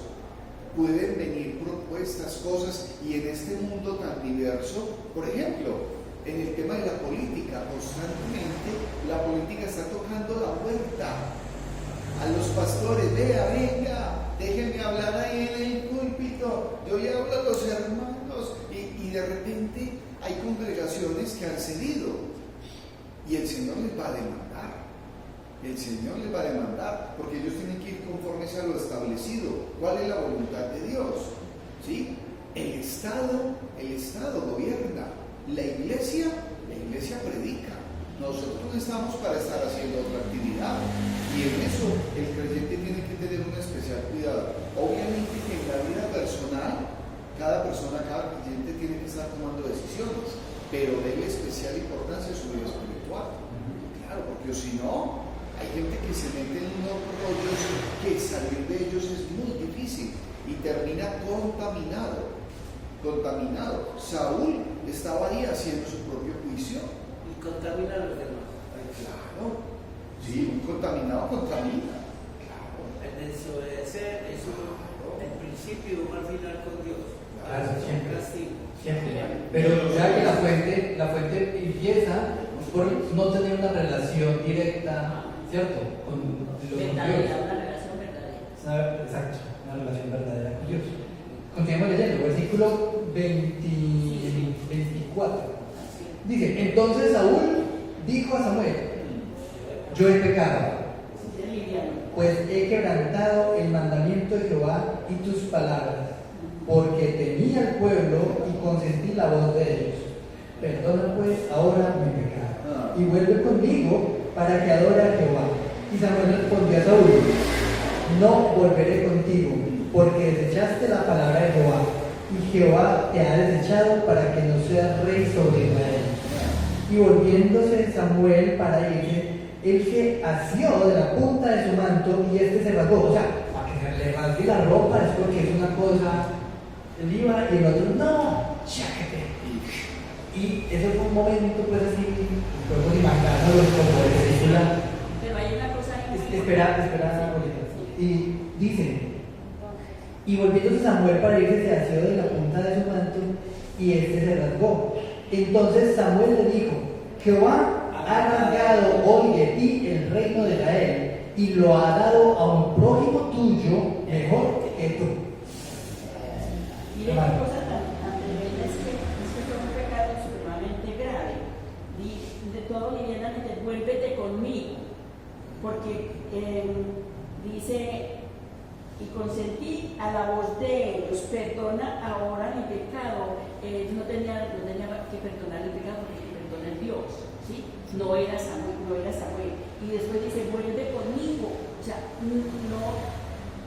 pueden venir propuestas, cosas, y en este mundo tan diverso, por ejemplo, en el tema de la política, constantemente la política está tocando la puerta a los pastores, venga, déjenme hablar ahí en el púlpito, yo le hablo a los hermanos, y de repente hay congregaciones que han cedido, y el Señor les va a demandar. El Señor les va a demandar, porque ellos tienen que ir conformes a lo establecido. ¿Cuál es la voluntad de Dios? ¿Sí? El Estado gobierna, la iglesia predica. Nosotros no estamos para estar haciendo otra actividad, y en eso el creyente tiene que tener un especial cuidado. Obviamente que en la vida personal, cada creyente tiene que estar tomando decisiones, pero debe especial importancia a su vida espiritual. Claro, porque si no, hay gente que se mete en unos rollos que salir de ellos es muy difícil y termina contaminado. Saúl estaba ahí haciendo su propio juicio. Y contamina a los demás. Claro. Sí, un contaminado contamina. Claro. El desobedecer es el principio y un mal final con Dios. Claro, Es un siempre. castigo. Siempre. Pero ya que la fuente empieza por no tener una relación directa, ¿cierto? Con Dios. Verdadera, una relación verdadera. Exacto, una relación verdadera con Dios. Continuemos leyendo, versículo 24. Dice, entonces Saúl dijo a Samuel, yo he pecado, pues he quebrantado el mandamiento de Jehová y tus palabras, porque temí al pueblo y consentí la voz de ellos. Perdona pues ahora mi pecado, y vuelve conmigo para que adore a Jehová. Y Samuel respondió a Saúl, no volveré contigo, porque desechaste la palabra de Jehová, y Jehová te ha desechado para que no seas rey sobre Israel. Y volviéndose Samuel para irse, él se asió de la punta de su manto y este se rasgó. O sea, para que se le rasgue la ropa es porque es una cosa, él iba y el otro, no, cháquete. Y eso fue un momento, pues así, podemos imaginarnos como de película. Pero hay una cosa ahí. Espera, y dice, y volviéndose Samuel para irse, se asió de la punta de su manto y este se rasgó. Entonces Samuel le dijo, Jehová ha rasgado hoy de ti el reino de Israel y lo ha dado a un prójimo tuyo mejor que tú. Y una cosa tan tremenda es que fue un pecado supremamente grave. porque dice, y consentí a la voz de ellos, perdona ahora mi pecado. No tenía que perdonar el pecado porque el perdona es Dios, ¿sí? No era Samuel. Y después dice, vuelve conmigo. O sea, no,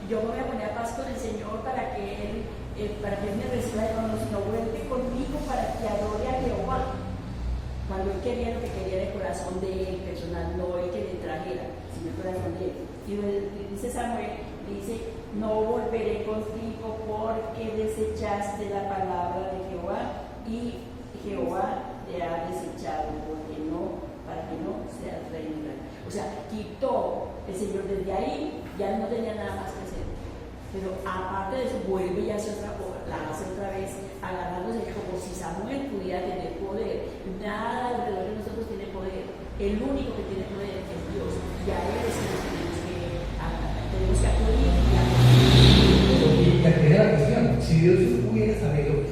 yo me voy a poner a paz con el Señor para que Él me reciba de nuevo, sino vuelve conmigo para que adore a Jehová. Cuando Él quería lo que quería era el corazón de Él personal, no el que le trajera, sino el corazón de Él. Y dice Samuel, dice, no volveré contigo porque desechaste la palabra de Jehová y Jehová te ha desechado para que no seas rey. O sea, quitó el Señor desde ahí, ya no tenía nada más que hacer. Pero aparte de eso, vuelve y hace la hace otra vez, agarrándose como si Samuel pudiera tener poder. Nada alrededor de nosotros tiene poder. El único que tiene poder es Dios. Y a Él es el que tenemos que acudir y Y la primera cuestión, si Dios hubiera sabido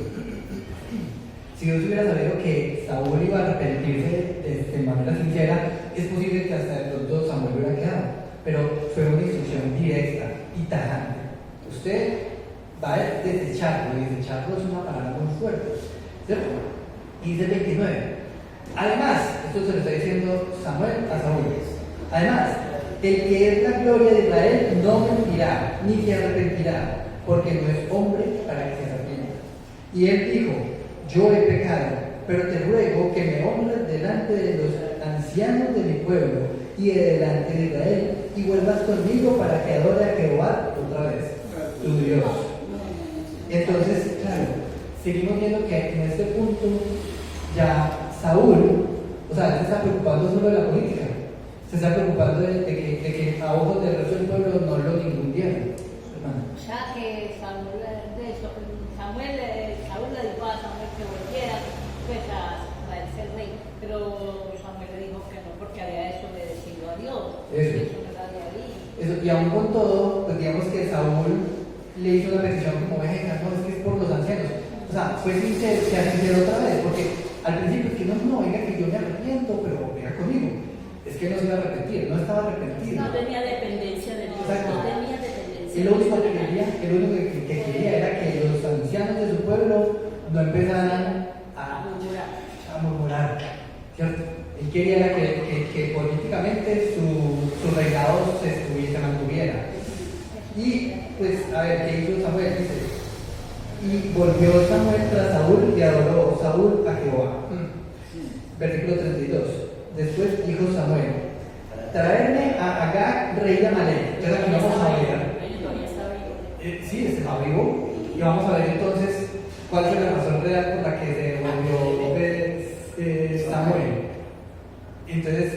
que Saúl iba a arrepentirse de manera sincera, es posible que hasta de pronto Samuel hubiera quedado, pero fue una instrucción directa y tajante. Usted va a desecharlo, y desecharlo es una palabra muy fuerte, ¿cierto? Y dice el 29. Además, esto se lo está diciendo Samuel a Saúl. Además, el que es la gloria de Israel no mentirá, ni se arrepentirá, porque no es hombre para que se arrepienta. Y él dijo, yo he pecado, pero te ruego que me honres delante de los ancianos de mi pueblo y delante de Israel, y vuelvas conmigo para que adore a Jehová otra vez, tu Dios. Entonces, claro, seguimos viendo que en este punto ya Saúl, o sea, se está preocupando solo de la política, se está preocupando de que a ojos del resto del pueblo no lo ningunearan. O sea que Saúl le dijo a Samuel que volviera pues a él ser rey, pero Samuel le dijo que no porque había desobedecido a Dios. Eso no era de ahí. Eso, y aún con todo, pues digamos que Saúl le hizo una petición como, venga, no, es que es por los ancianos. O sea, fue sincero, se sincero otra vez, porque al principio es que no, venga que yo me arrepiento, pero venga conmigo. Es que no se iba a arrepentir, no estaba arrepentido. no tenía dependencia de Dios, Exacto. no tenía dependencia. Y lo único que quería era que los ancianos de su pueblo no empezaran a murmurar, ¿cierto? Él quería era que políticamente su reinado se mantuviera. Y pues, a ver, ¿qué hizo Samuel? Dice, y volvió Samuel tras Saúl y adoró Saúl a Jehová. Versículo 32. Después dijo Samuel, traerme a Agag, rey de Amalek. Entonces aquí vamos a ver. Sí, está vivo. Y vamos a ver entonces cuál es la razón real por la que se volvió Samuel. Entonces,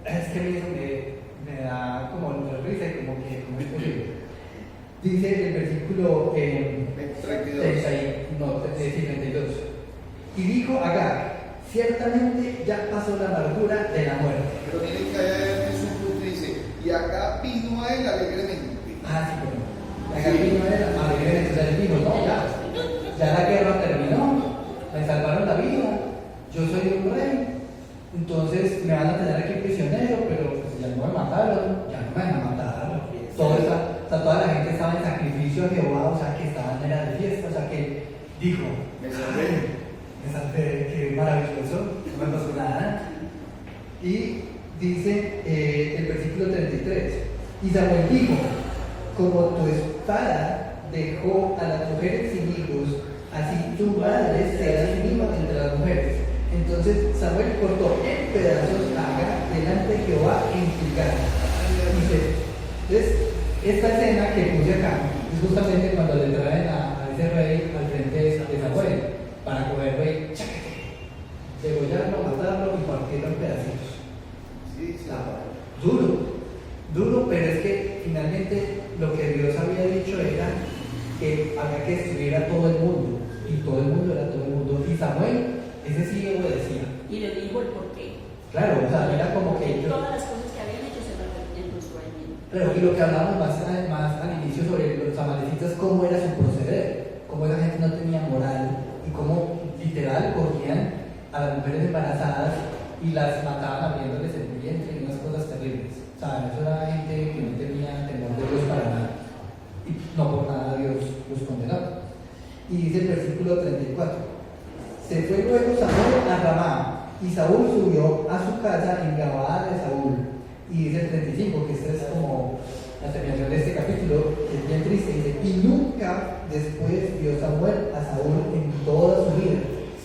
es que me da como risa y como es posible. Dice el versículo 32. Y dijo Agag, ciertamente ya pasó la amargura de la muerte. Pero miren que allá en su punto dice, y acá vino a él alegremente. Ah, sí, bueno. Acá vino a él alegremente. O sea, él dijo, no, ya la guerra terminó, me salvaron la vida, yo soy un rey, entonces me van a tener aquí prisionero, pero pues ya no me mataron, ya no me van a matar. Toda la gente estaba en sacrificio a Jehová, o sea que estaban en de fiesta, o sea que dijo, Me salvé. qué maravilloso, no me pasó nada. Y dice el versículo 33, y Samuel dijo, como tu espada dejó a las mujeres sin hijos, así tu madre será sin hijos entre las mujeres. Entonces Samuel cortó en pedazos a Agag delante de Jehová en Gilgal. Entonces, esta escena que puse acá es justamente cuando le traen a ese rey al frente de Samuel para cogerlo y degollarlo, matarlo y partirlo en pedacitos. Sí. Duro, pero es que finalmente lo que Dios había dicho era que había que destruir a todo el mundo, y todo el mundo era todo el mundo, y Samuel, ese sí obedecía. Y le dijo el porqué. Claro, o sea, era como que ellos... Todas las cosas que habían hecho se repetían con su reino. Claro, y lo que hablábamos más al inicio sobre los amalecitas, cómo era su proceder, cómo esa gente no tenía moral, y cómo literal cogían a las mujeres embarazadas y las mataban abriéndoles el vientre y unas cosas terribles. O sea, eso era gente que no tenía temor de Dios para nada. Y no por nada Dios los condenó. Y dice el versículo 34. Se fue luego Samuel a Ramá, y Saúl subió a su casa en Gabaa de Saúl. Y dice el 35, que esta es como la terminación de este capítulo, que es bien triste. Dice, y nunca después vio Samuel a Saúl en toda su vida.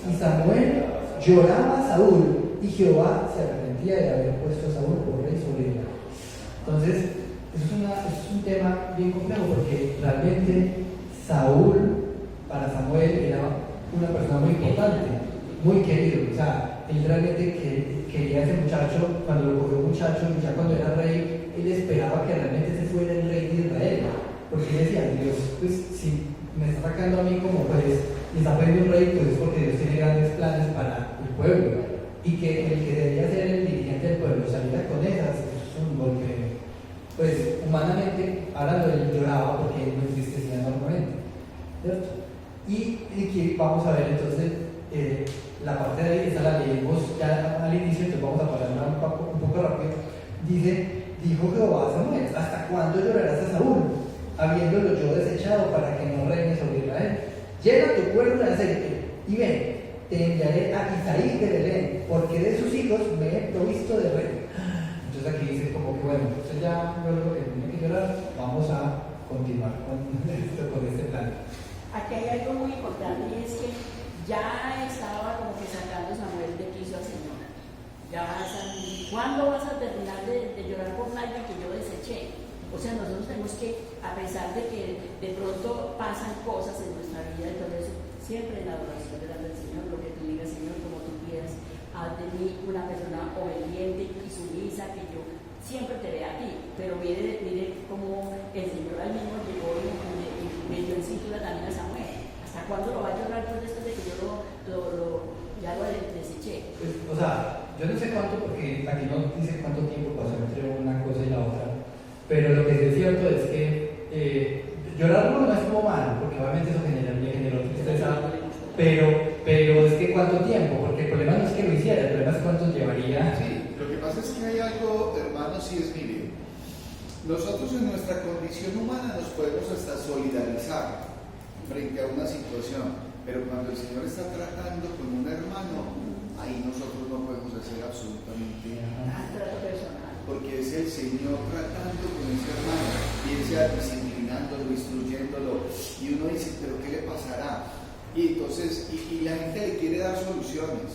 Y Samuel lloraba a Saúl, y Jehová se arrepentía de haber puesto a Saúl por rey sobre Israel. Entonces, eso es un tema bien complejo, porque realmente Saúl, para Samuel, era una persona muy importante, muy querido. O sea, él realmente quería a ese muchacho, cuando lo cogió muchacho, y ya cuando era rey, él esperaba que realmente se fuera el rey de Israel. Porque él decía, Dios, pues si me está sacando a mí como pues, y está poniendo un rey, pues es porque Dios tiene grandes planes para el pueblo. Y que el que debía ser el dirigente del pueblo saliera con esas, es un golpe. Pues humanamente hablando, él lloraba porque él no entristecía enormemente, ¿cierto? Y que vamos a ver entonces la parte de ahí, esa la leímos ya al inicio, entonces vamos a pasarla un poco rápido. Dice, dijo Jehová a Samuel, ¿hasta cuándo llorarás a Saúl, habiéndolo yo desechado para que no reine sobre Israel? Llena tu cuerno de aceite y ven, te enviaré a Isaí de Belén, porque de sus hijos me he provisto de rey. Entonces aquí dice como que bueno, entonces ya luego que tiene que llorar, vamos a continuar con este plan. Aquí hay algo muy importante y es que ya estaba como que sacando Samuel de quicio al Señor. Ya vas a, ¿cuándo vas a terminar de llorar por alguien que yo deseché? O sea, nosotros tenemos que, a pesar de que de pronto pasan cosas en nuestra vida, entonces siempre en la adoración delante del Señor, lo que tú digas, Señor, como tú quieras, haz de mí una persona obediente y sumisa, que yo siempre te vea a ti. Pero mire cómo el Señor al mismo llegó y me dio en cintura también a Samuel. ¿Hasta cuándo lo va a llorar pues, después de que yo ya lo deseché? Pues, o sea, yo no sé cuánto, porque aquí no dice cuánto tiempo pasó entre una cosa y la otra, pero lo que sí es cierto es que llorar no es como malo, porque obviamente eso generó tristeza, pero es que cuánto tiempo, porque el problema no es que lo hiciera, el problema es cuánto llevaría. Sí, lo que pasa es que hay algo, hermanos, y es mire, nosotros en nuestra condición humana nos podemos hasta solidarizar frente a una situación, pero cuando el Señor está tratando con un hermano, ahí nosotros no podemos hacer absolutamente nada. Trato personal. Porque es el Señor tratando con ese hermano, bien sea disciplinándolo, instruyéndolo, y uno dice, pero ¿qué le pasará? Y entonces, y la gente le quiere dar soluciones,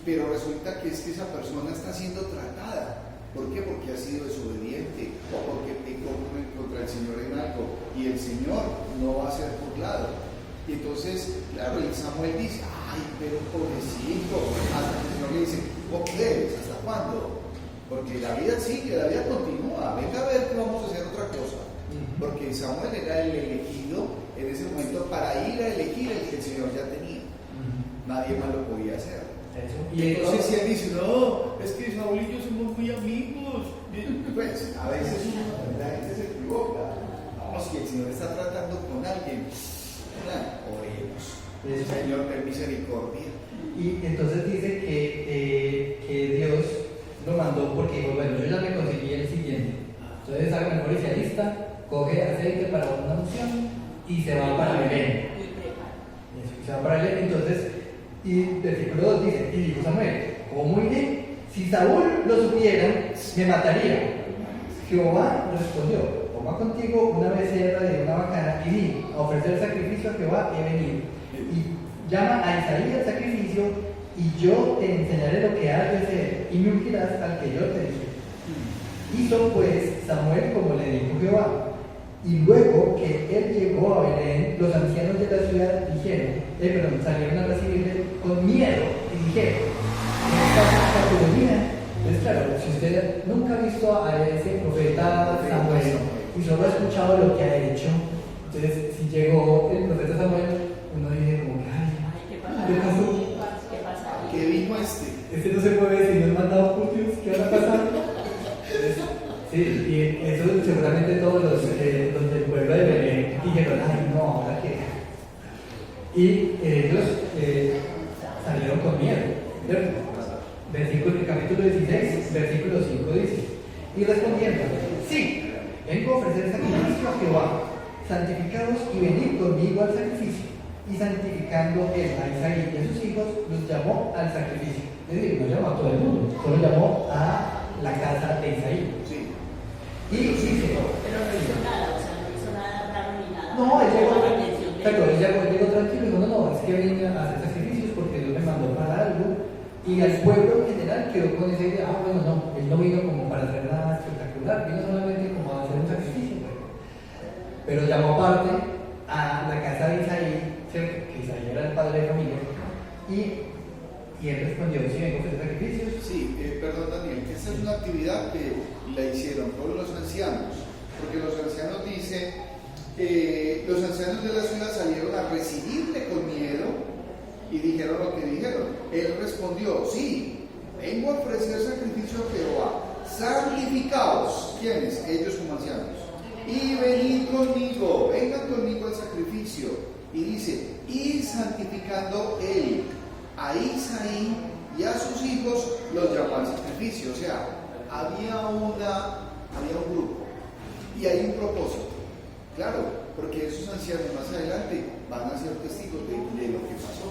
pero resulta que es que esa persona está siendo tratada. ¿Por qué? Porque ha sido desobediente, o porque pecó contra el Señor en algo, y el Señor no va a ser burlado. Y entonces, claro, el Samuel dice, ay, pero pobrecito, hasta que el Señor le dice, ¿cómo quieres? ¿Hasta cuándo? Porque la vida sigue, la vida continúa, venga a ver que vamos a hacer otra cosa. Porque Samuel era el elegido en ese momento para ir a elegir el que el Señor ya tenía. Nadie más lo podía hacer. Eso. Y entonces si él dice, no, es que Saúl y yo somos muy amigos. Pues a veces la gente se equivoca. No, si el Señor está tratando con alguien, oremos. Señor, ten misericordia. Y entonces dice que Dios lo mandó porque dijo, bueno, yo ya me conseguí el siguiente. Entonces haga mejor y se alista, coge aceite para una unción y se va para Belén. Y se va para Belén, entonces, y versículo 2 dice, y dijo Samuel, ¿cómo iré? Si Saúl lo supiera, me mataría. Jehová respondió, toma contigo una becerra de una bacana y di, a ofrecer sacrificio a Jehová he venido. Y llama a Isaí al sacrificio, y yo te enseñaré lo que has de hacer, y me ungirás al que yo te dije. Hizo pues Samuel como le dijo Jehová. Y luego que él llegó a Belén, los ancianos de la ciudad salieron a recibirle con miedo y dijeron, esta comunidad. Entonces claro, si usted nunca ha visto a ese profeta Samuel y solo ha escuchado lo que ha hecho, entonces si llegó el profeta Samuel, uno dice como que, ¿qué pasó? ¿Qué pasa? ¿Qué vino este? Este no se mueve si no es mandado por Dios, ¿qué va a pasar? Sí, y eso seguramente todos los del pueblo de Belén dijeron, ay no, ahora qué. Y ellos salieron con miedo, ¿cierto? Capítulo 16, versículo 5 dice, Y respondiendo, sí, vengo a ofrecer sacrificio a Jehová, santificados y venid conmigo al sacrificio. Y santificando él a Isaí y a sus hijos, los llamó al sacrificio. Es decir, no llamó a todo el mundo, solo llamó a la casa de Isaí. Sí. Y dice, Pero no hizo nada, o sea, no hizo nada raro ni nada. no, él llegó, Llamó la atención de claro, ellos. él llegó tranquilo y dijo, no, es que vine a hacer sacrificios porque Dios me mandó para algo. Y al pueblo en general quedó con esa idea, bueno, no, él no vino como para hacer nada espectacular, vino solamente como a hacer un sacrificio. Pero llamó aparte a la casa de Isaí, ¿cierto? Que Isaí era el padre de familia, y él respondió, sí, vengo a hacer sacrificios. Sí, perdón Daniel, que esta es una actividad que la hicieron todos los ancianos, porque los ancianos dicen, los ancianos de la ciudad salieron a recibirle con miedo y dijeron lo que dijeron. Él respondió, sí, vengo a ofrecer sacrificio a Jehová, santificaos. ¿Quiénes? Ellos como ancianos. Y venid conmigo, vengan conmigo al sacrificio. Y dice, y santificando él a Isaí y a sus hijos, los llamó al sacrificio. O sea, había un grupo y hay un propósito. Claro, porque esos ancianos más adelante van a ser testigos de lo que pasó,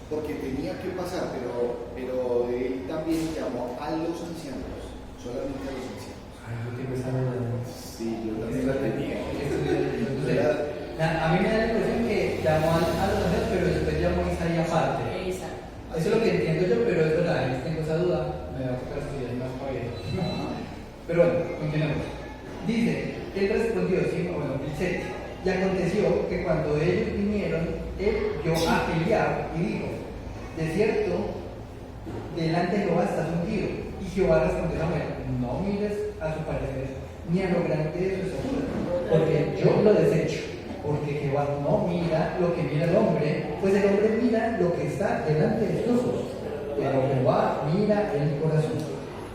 porque tenía que pasar, pero él también llamó a los ancianos, solamente a los ancianos. Sí, yo también la tenía. A mí me da la impresión que llamó a los ancianos, pero después llamó a Isaí aparte. Exacto. Eso es lo que entiendo yo, pero es verdad, tengo esa duda, me va a tocar estudiar más para ver. Pero bueno, continuemos. Dice, él respondió, sí, bueno, el 7. Y aconteció que cuando ellos vinieron, él vio a Eliab y dijo, de cierto, delante de Jehová estás ungido. Y Jehová respondió a Samuel, no mires a su parecer, ni a lo grande de su estatura, porque yo lo desecho. Porque Jehová no mira lo que mira el hombre, pues el hombre mira lo que está delante de sus ojos, pero Jehová mira el corazón.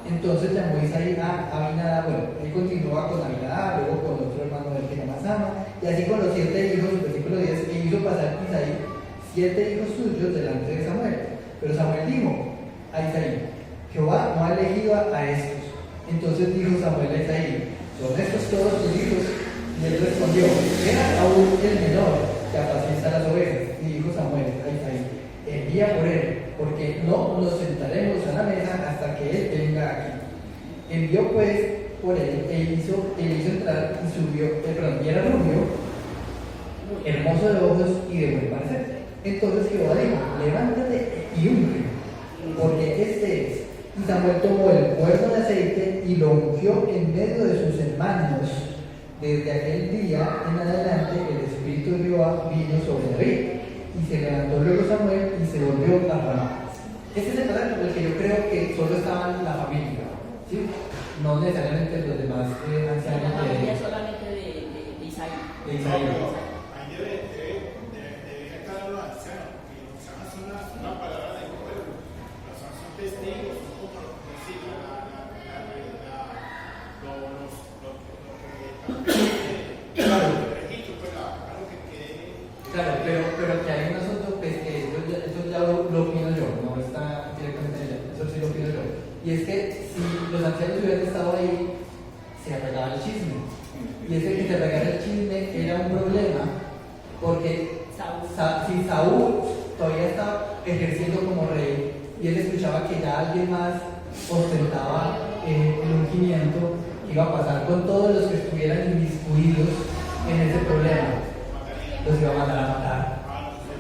Entonces llamó Isaí a Abinadab, bueno, él continúa con Abinadab, luego con otro hermano del que se llama Sama, y así con los 7 hijos, versículo 10, e hizo pasar Isaí 7 hijos suyos delante de Samuel. Pero Samuel dijo a Isaí, Jehová no ha elegido a estos. Entonces dijo Samuel a Isaí, ¿son estos todos tus hijos? Y él respondió, era aún el menor que apacienta las ovejas. Y dijo Samuel a Isaí, envía por él, porque no nos sentaremos a la mesa hasta que él venga aquí. Envió pues por él, e hizo entrar y subió, y era rubio, hermoso de ojos y de buen parecer. Entonces Jehová dijo, levántate y unge, porque este es. Y Samuel tomó el cuerno de aceite y lo ungió en medio de sus hermanos. Desde aquel día en adelante el Espíritu de Jehová vino sobre David, y se levantó luego Samuel y se volvió a Ramá. Este es el pasaje en el que yo creo que solo estaba la familia, ¿sí? No necesariamente los demás ancianos La familia de solamente de Isaí. Isaí. Ahí debe estar los ancianos, porque los ancianos son una palabra del pueblo. Los ancianos son testigos, son como decir, Claro, pero que hay un asunto pues, que eso ya lo opino yo, no está directamente en ella, eso sí lo opino yo. Y es que si los ancianos hubieran estado ahí, se arreglaba el chisme. Y ese que se arreglara el chisme era un problema, porque si Saúl todavía estaba ejerciendo como rey y él escuchaba que ya alguien más ostentaba el ungimiento, iba a pasar con todos los que estuvieran inmiscuidos en ese problema. Los iba a mandar a matar.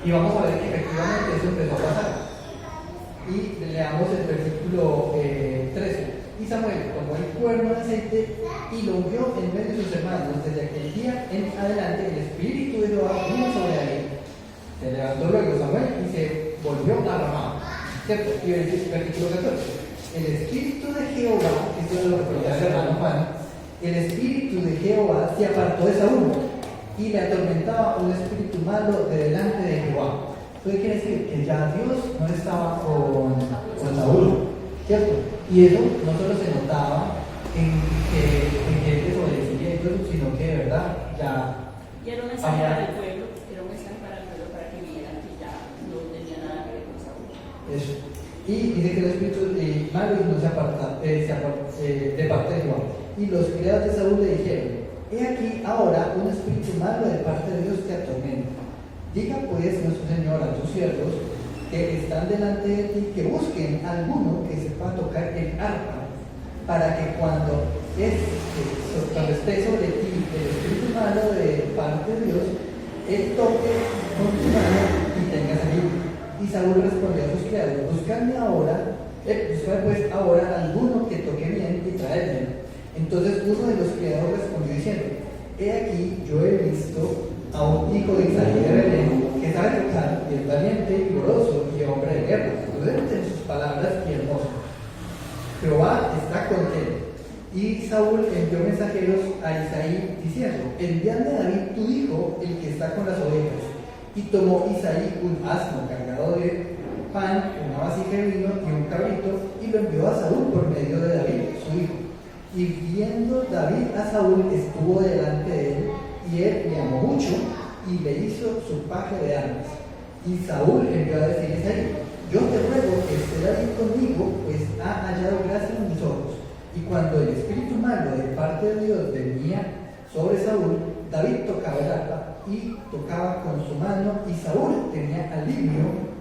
Y vamos a ver que efectivamente eso empezó a pasar. Y leamos el versículo 13. Y Samuel tomó el cuerno de aceite y lo ungió en medio de sus hermanos. Desde aquel día en adelante el Espíritu de Jehová vino sobre él. Se levantó luego Samuel y se volvió a Ramá. ¿Cierto? Y el versículo 14. El Espíritu de Jehová, esto es lo que decía el hermano Juan, el Espíritu de Jehová se apartó de Saúl y le atormentaba un espíritu malo de delante de Jehová. Entonces quiere decir que ya Dios no estaba con Saúl, ¿cierto? Y eso no solo se notaba en que él desobedecía y todo, sino que de verdad ya... Y era un mensaje para el pueblo, para que vieran que ya no tenía nada que ver con Saúl. Eso. Y dice que el espíritu malo no se aparta de parte de Jehová. Y los criados de Saúl le dijeron: he aquí ahora un espíritu malo de parte de Dios te atormenta. Diga pues nuestro Señor a tus siervos que están delante de ti que busquen alguno que sepa tocar el arpa, para que cuando esté sobre ti el espíritu malo de parte de Dios, él toque con tu mano y tengas alivio. Y Saúl respondió a sus criados: buscadme pues ahora alguno que toque bien y traedme. Entonces uno de los criados respondió diciendo: he aquí yo he visto a un hijo de Isaí de Belén que sabe tocar y es valiente y glorioso y hombre de guerra, prudente en sus palabras y hermoso. Jehová está con él. Y Saúl envió mensajeros a Isaí diciendo: envíame a David tu hijo, el que está con las ovejas. Y tomó Isaí un asno cargado de pan, una vasija de vino y un cabrito, y lo envió a Saúl por medio de David, su hijo. Y viendo David a Saúl, estuvo delante de él, y él le amó mucho, y le hizo su paje de armas. Y Saúl envió a decir a Isaí: yo te ruego que esté David conmigo, pues ha hallado gracia en mis ojos. Y cuando el espíritu malo de parte de Dios venía sobre Saúl, David tocaba el arpa y tocaba con su mano, y Saúl tenía alivio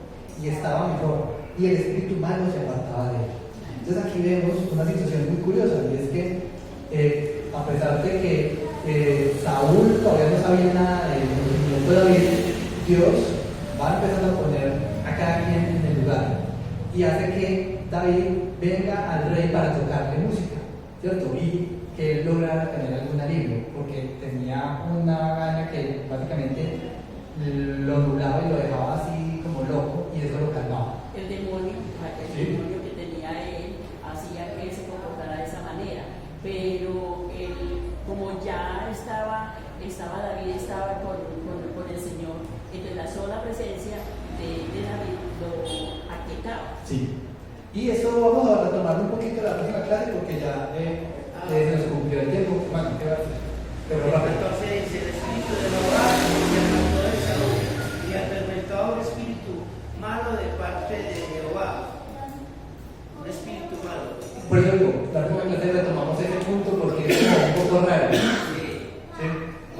y estaba mejor, y el espíritu malo se apartaba de él. Entonces aquí vemos una situación muy curiosa, y es que a pesar de que Saúl todavía no sabía nada del conocimiento de David, Dios va empezando a poner a cada quien en el lugar y hace que David venga al rey para tocarle música, ¿cierto? Y que él lograra tener algún alivio, porque tenía una gana que básicamente lo nublaba y lo dejaba así como loco, y eso lo calmaba. El demonio que tenía él hacía que él se comportara de esa manera, pero como ya estaba David estaba con el Señor, entonces la sola presencia de David lo aquietaba. Sí. Y eso vamos a retomar un poquito la próxima clase, porque ya se nos cumplió el tiempo. Bueno, ¿qué va a hacer? Pero rápido. Entonces dice: el espíritu de Jehová y el manto de Saúl, y atormentó a un espíritu malo de parte de Jehová. Un espíritu malo. Por eso digo, la próxima clase retomamos ese punto porque es como un poco raro. Sí.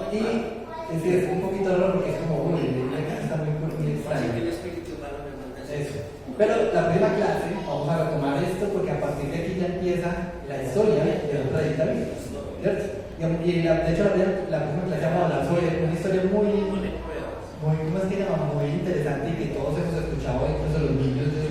¿Sí? Y es decir, es un poquito raro porque es como, uy, está muy extraño. El espíritu malo me manda Eso. Pero la primera clase vamos a retomar esto, porque a partir de aquí ya empieza la historia del rey David, ¿cierto? Y de hecho la próxima clase vamos a hablar sobre una historia muy, ¿cómo es que llama? Muy interesante, y que todos hemos escuchado, incluso los niños de